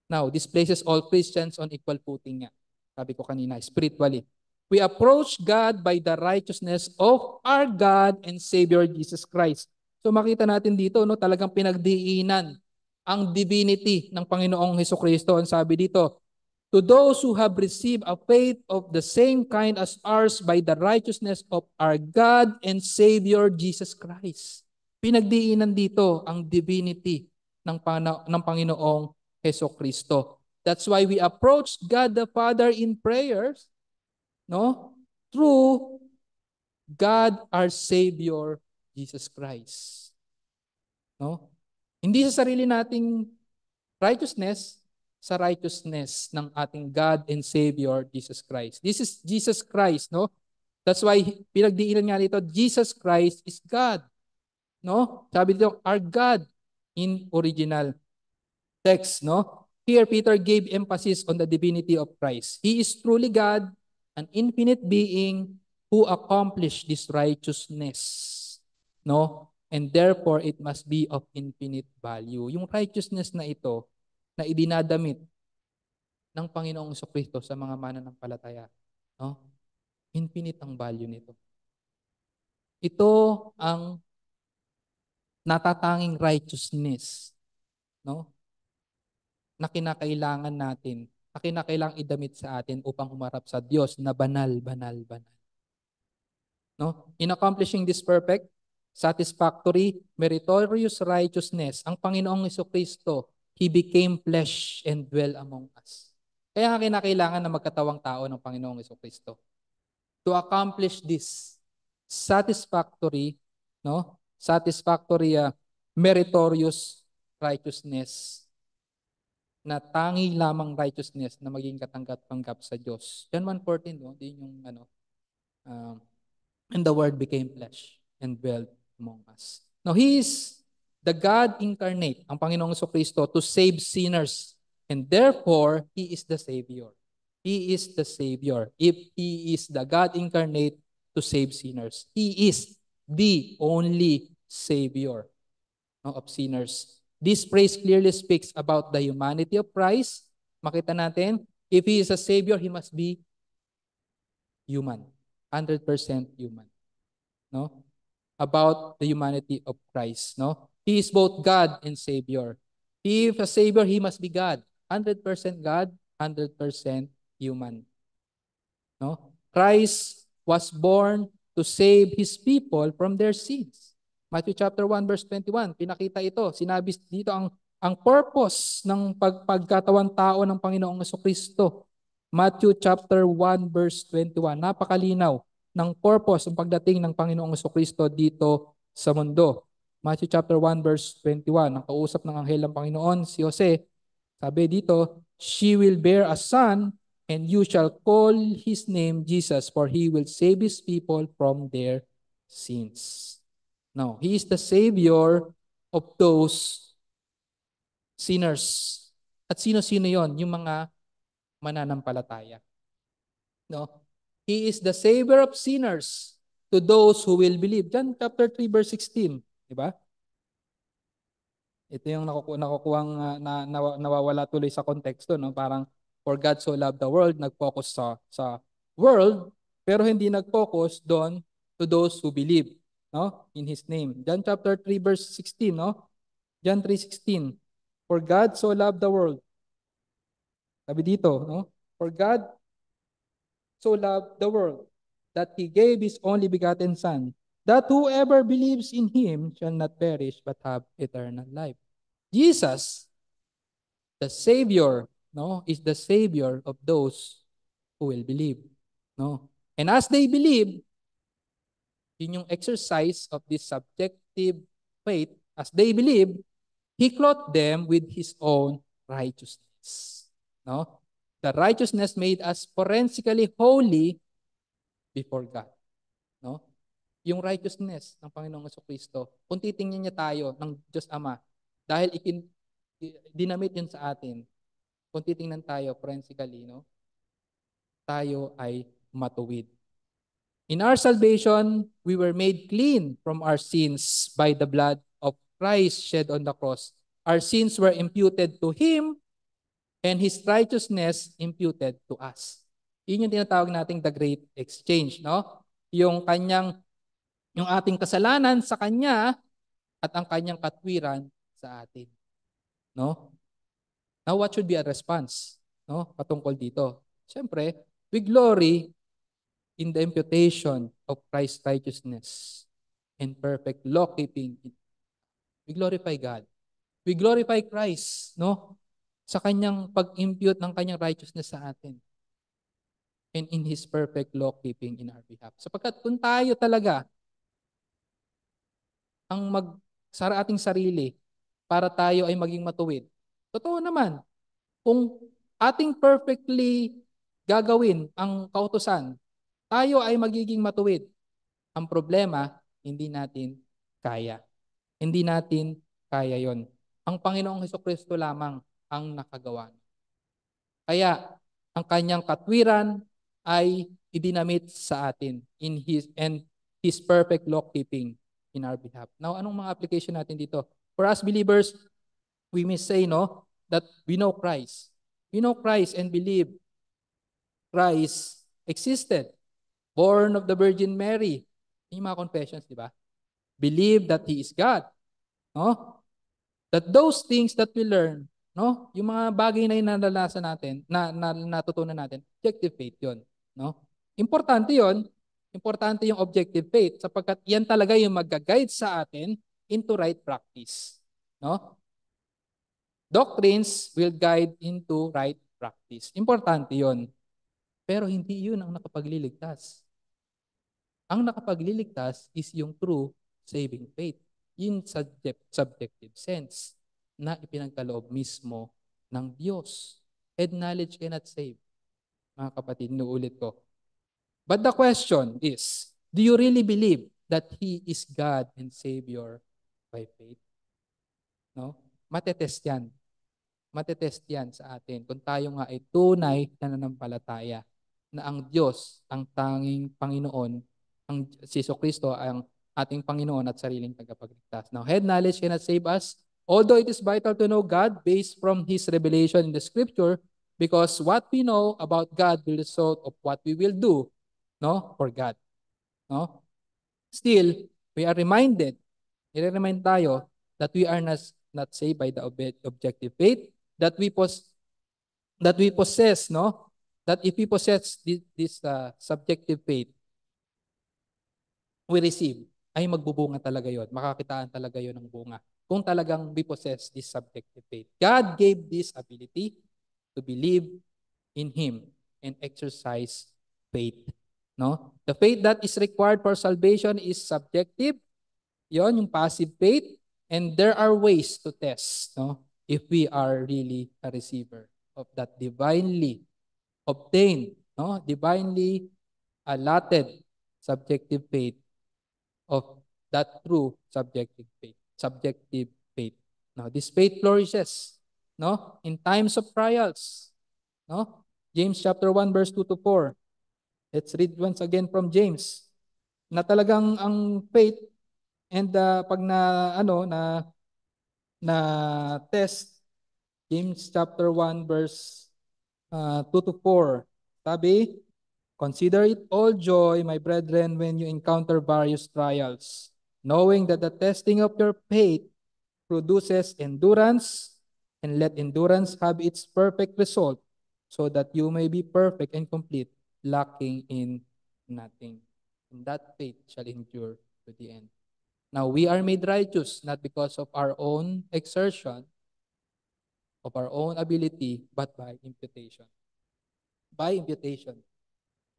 Now, this places all Christians on equal footing nga. Sabi ko kanina, spiritually. We approach God by the righteousness of our God and Savior Jesus Christ. So makita natin dito, no, talagang pinagdiinan ang divinity ng Panginoong Hesukristo. Ang sabi dito, to those who have received a faith of the same kind as ours by the righteousness of our God and Savior Jesus Christ. Pinagdiinan dito ang divinity ng Panginoong Hesukristo. That's why we approach God the Father in prayers, no, through God our Savior Jesus Christ. No? Hindi sa sarili nating righteousness, sa righteousness ng ating God and Savior, Jesus Christ. This is Jesus Christ, no? That's why pinagdiinan nga nito, Jesus Christ is God. No? Sabi dito, our God in original text, no? Here, Peter gave emphasis on the divinity of Christ. He is truly God, an infinite being who accomplished this righteousness, no? And therefore, it must be of infinite value. Yung righteousness na ito, na idinadamit ng Panginoong Jesucristo sa mga mananampalataya. No? Infinite ang value nito. Ito ang natatanging righteousness, no, na kinakailangan natin na kinakailangang idamit sa atin upang humarap sa Diyos na banal, banal, banal. No? In accomplishing this perfect, satisfactory, meritorious righteousness, ang Panginoong Jesucristo, He became flesh and dwell among us. Kaya nga kinakailangan na magkatawang tao ng Panginoong Jesucristo. To accomplish this satisfactory, no? Satisfactory, meritorious righteousness, na tangi lamang righteousness na maging katanggap-tanggap sa Diyos. John 1:14, no? Din yung uh, and the Word became flesh and dwelt among us. Now, He is the God incarnate, ang Panginoong Jesucristo, to save sinners. And therefore, He is the Savior. He is the Savior. If He is the God incarnate to save sinners, He is the only Savior, no, of sinners. This phrase clearly speaks about the humanity of Christ. Makita natin, if He is a Savior, He must be human. 100% human. No? About the humanity of Christ. No? He is both God and Savior. If a Savior, He must be God. 100% God, 100% human. No? Christ was born to save His people from their sins. Matthew chapter 1 verse 21, pinakita ito. Sinabi dito ang purpose ng pagkatawan tao ng Panginoong Jesucristo. Matthew chapter 1 verse 21, napakalinaw ng purpose ng pagdating ng Panginoong Jesucristo dito sa mundo. Matthew chapter 1 verse 21, ang kausap ng anghel ng Panginoon, si Jose, sabi dito, she will bear a son, and you shall call his name Jesus, for he will save his people from their sins. Now, he is the Savior of those sinners. At sino-sino yon? Yung mga mananampalataya. No? He is the Savior of sinners to those who will believe. John chapter 3 verse 16. Diba? Ito yung nakukuhang nawawala tuloy sa konteksto. No? Parang, for God so loved the world, nag-focus sa world, pero hindi nag-focus doon to those who believe, no, in His name. John chapter 3 verse 16, no? John 3:16. For God so loved the world. Sabi dito, no? For God so loved the world that He gave His only begotten Son, that whoever believes in Him shall not perish but have eternal life. Jesus, the Savior, no, is the Savior of those who will believe, no? And as they believe, yun yung exercise of this subjective faith, as they believe, He clothed them with His own righteousness. No? The righteousness made us forensically holy before God. No? Yung righteousness ng Panginoong Jesucristo, kung titingnan niya tayo ng Diyos Ama, dahil dinamit yun sa atin, kung titingnan tayo forensically, no? Tayo ay matuwid. In our salvation, we were made clean from our sins by the blood of Christ shed on the cross. Our sins were imputed to Him, and His righteousness imputed to us. Yun yung tinatawag nating the great exchange, no? Yung ating kasalanan sa Kanya at ang Kanyang katwiran sa atin. No? Now, what should be our response? No? Patungkol dito. Siyempre, we glory in the imputation of Christ's righteousness and perfect law-keeping. We glorify God. We glorify Christ, no? Sa kanyang pag-impute ng kanyang righteousness sa atin. And in His perfect law-keeping in our behalf. Sapagkat kung tayo talaga ang magsara ating sarili para tayo ay maging matuwid, totoo naman, kung ating perfectly gagawin ang kautusan, tayo ay magiging matuwid. Ang problema, hindi natin kaya. Hindi natin kaya yon. Ang Panginoong Jesucristo lamang ang nakagawa. Kaya, ang kanyang katwiran ay idinamit sa atin in His perfect law-keeping in our behalf. Now, anong mga application natin dito? For us believers, we may say, no, that we know Christ. We know Christ and believe Christ existed. Born of the Virgin Mary. Yung mga confessions, di ba? Believe that He is God. No? That those things that we learn no? Yung mga bagay na inalalasan natin, natutunan natin, objective faith 'yon, no? Importante 'yon. Importante yung objective faith sapagkat yan talaga yung magga-guide sa atin into right practice, no? Doctrines will guide into right practice. Importante 'yon. Pero hindi 'yun ang nakapagliligtas. Ang nakapagliligtas is yung true saving faith in subjective sense na ipinagkaloob mismo ng Diyos. Head knowledge cannot save. Mga kapatid, inuulit ko. But the question is, do you really believe that He is God and Savior by faith? No? Matetest yan. Matetest yan sa atin kung tayo nga ay tunay na nananampalataya na ang Diyos, ang tanging Panginoon, ang si Kristo ang ating Panginoon at sariling tagapagligtas. Now, head knowledge cannot save us, although it is vital to know God based from His revelation in the Scripture, because what we know about God will result of what we will do, no, for God. No? Still, we are reminded, i-remind tayo that we are not saved by the objective faith, that we possess, no? That if we possess this subjective faith, we receive, ay magbubunga talaga yon. Makakitaan talaga yon ng bunga. Kung talagang we possess this subjective faith. God gave this ability to believe in Him and exercise faith. No? The faith that is required for salvation is subjective. Yon, yung passive faith. And there are ways to test, no? If we are really a receiver of that divinely obtained, no? Divinely allotted subjective faith of that true subjective faith. Subjective faith. Now, this faith flourishes, no? In times of trials, no? James chapter 1 verse 2 to 4. Let's read once again from James. Na talagang ang faith and pag na test, James chapter 1 verse 2 to 4. Sabi, consider it all joy, my brethren, when you encounter various trials, knowing that the testing of your faith produces endurance, and let endurance have its perfect result, so that you may be perfect and complete, lacking in nothing. And that faith shall endure to the end. Now, we are made righteous not because of our own exertion, of our own ability, but by imputation. By imputation.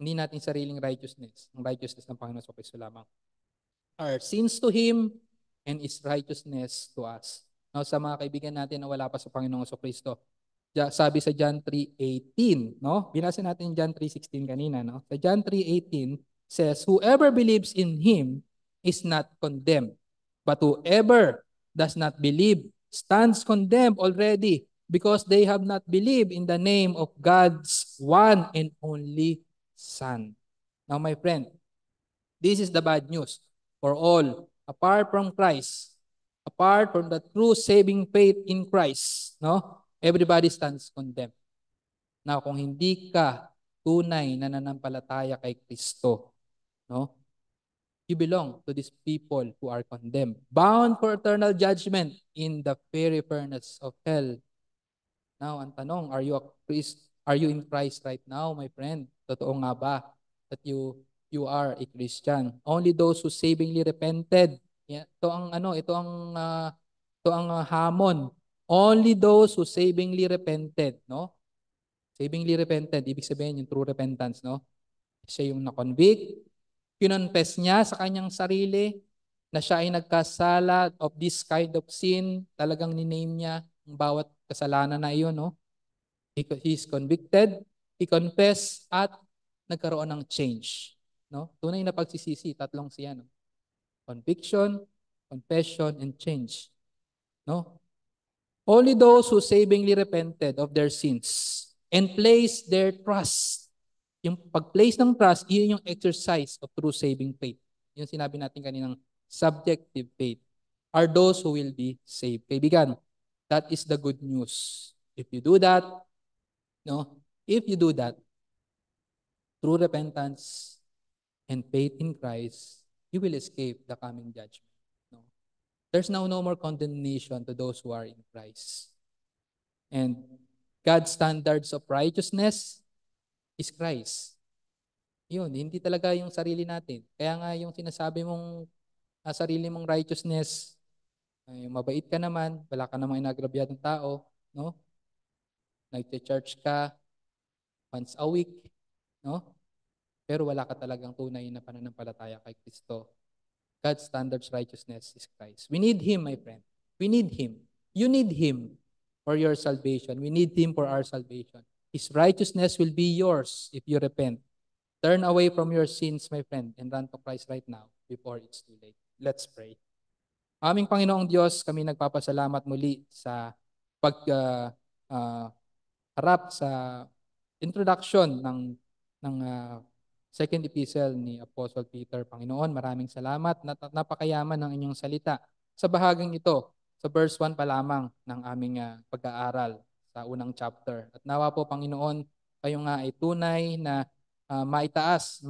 Hindi natin sariling righteousness. Ang righteousness ng Panginoon sa Kristo lamang. Our sins to Him and His righteousness to us. Now, sa mga kaibigan natin na wala pa sa Panginoon sa Kristo, sabi sa John 3:18, no? Binasa natin John 3:16 kanina, no? Sa John 3:18 says, whoever believes in Him is not condemned, but whoever does not believe stands condemned already, because they have not believed in the name of God's one and only Son. Now, my friend, this is the bad news for all. Apart from Christ, apart from the true saving faith in Christ, no? Everybody stands condemned. Now, kung hindi ka tunay na nananampalataya kay Kristo, no? You belong to these people who are condemned, bound for eternal judgment in the fiery furnace of hell. Now, ang tanong, are you in Christ right now, my friend? Totoo nga ba that you are a Christian? Only those who savingly repented. Yeah, ito ang hamon. Only those who savingly repented, no? Savingly repented, ibig sabihin yung true repentance, no? Siya yung na-convict, kinonfess niya sa kanyang sarili na siya ay nagkasala of this kind of sin, talagang niname niya ang bawat kasalanan na iyon, no? He is convicted, he confessed, at nagkaroon ng change. No? Tunay na pagsisisi, tatlong siya. No? Conviction, confession, and change. No? Only those who savingly repented of their sins and placed their trust. Yung pag-place ng trust, yun yung exercise of true saving faith. Yung sinabi natin kaninang subjective faith are those who will be saved. Kaibigan, that is the good news. If you do that, no? If you do that, through repentance and faith in Christ, you will escape the coming judgment. No? There's now no more condemnation to those who are in Christ. And God's standards of righteousness is Christ. Yun, hindi talaga yung sarili natin. Kaya nga yung sinasabi mong sarili mong righteousness, ay mabait ka naman, wala ka namang inagrabyadong tao, no? Nagte-church ka once a week, no? Pero wala ka talagang tunay na pananampalataya kay Kristo. God's standards righteousness is Christ. We need Him, my friend. We need Him. You need Him for your salvation. We need Him for our salvation. His righteousness will be yours if you repent. Turn away from your sins, my friend, and run to Christ right now before it's too late. Let's pray. Aming Panginoong Diyos, kami nagpapasalamat muli sa pag harap sa introduction ng second epistle ni Apostle Peter. Panginoon, maraming salamat. Napakayaman ng inyong salita. Sa bahaging ito, sa verse 1 pa lamang ng aming pag-aaral sa unang chapter. At nawa po, Panginoon, kayo nga ay tunay na maitaas,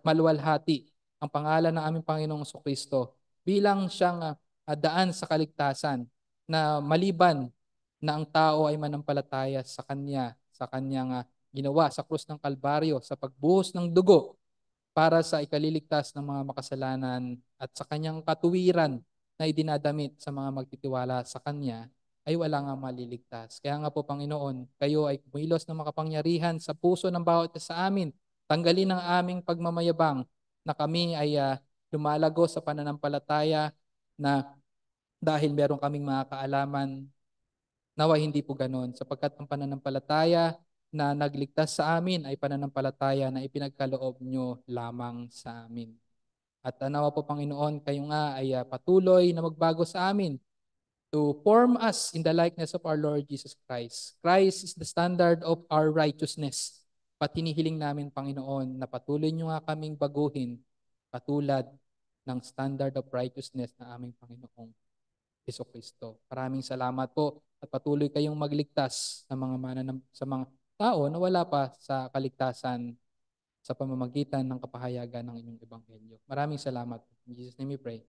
maluwalhati ang pangalan ng aming Panginoong Kristo bilang siyang daan sa kaligtasan na maliban na ang tao ay manampalataya sa Kanya, sa Kanyang ginawa sa krus ng Kalbaryo, sa pagbuhos ng dugo para sa ikaliligtas ng mga makasalanan at sa Kanyang katuwiran na idinadamit sa mga magtitiwala sa Kanya, ay wala nga maliligtas. Kaya nga po, Panginoon, kayo ay kumilos ng makapangyarihan sa puso ng bawat isa sa amin. Tanggalin ang aming pagmamayabang na kami ay lumalago sa pananampalataya na dahil meron kaming mga kaalaman. Nawa hindi po ganon, sapagkat ang pananampalataya na nagligtas sa amin ay pananampalataya na ipinagkaloob nyo lamang sa amin. At nawa po, Panginoon, kayo nga ay patuloy na magbago sa amin to form us in the likeness of our Lord Jesus Christ. Christ is the standard of our righteousness. Patinihiling namin, Panginoon, na patuloy nyo nga kaming baguhin katulad ng standard of righteousness na aming Panginoong Jesucristo. Maraming salamat po at patuloy kayong magligtas sa sa mga tao na wala pa sa kaligtasan sa pamamagitan ng kapahayagan ng inyong ebanghelyo. Maraming salamat. In Jesus' name we pray.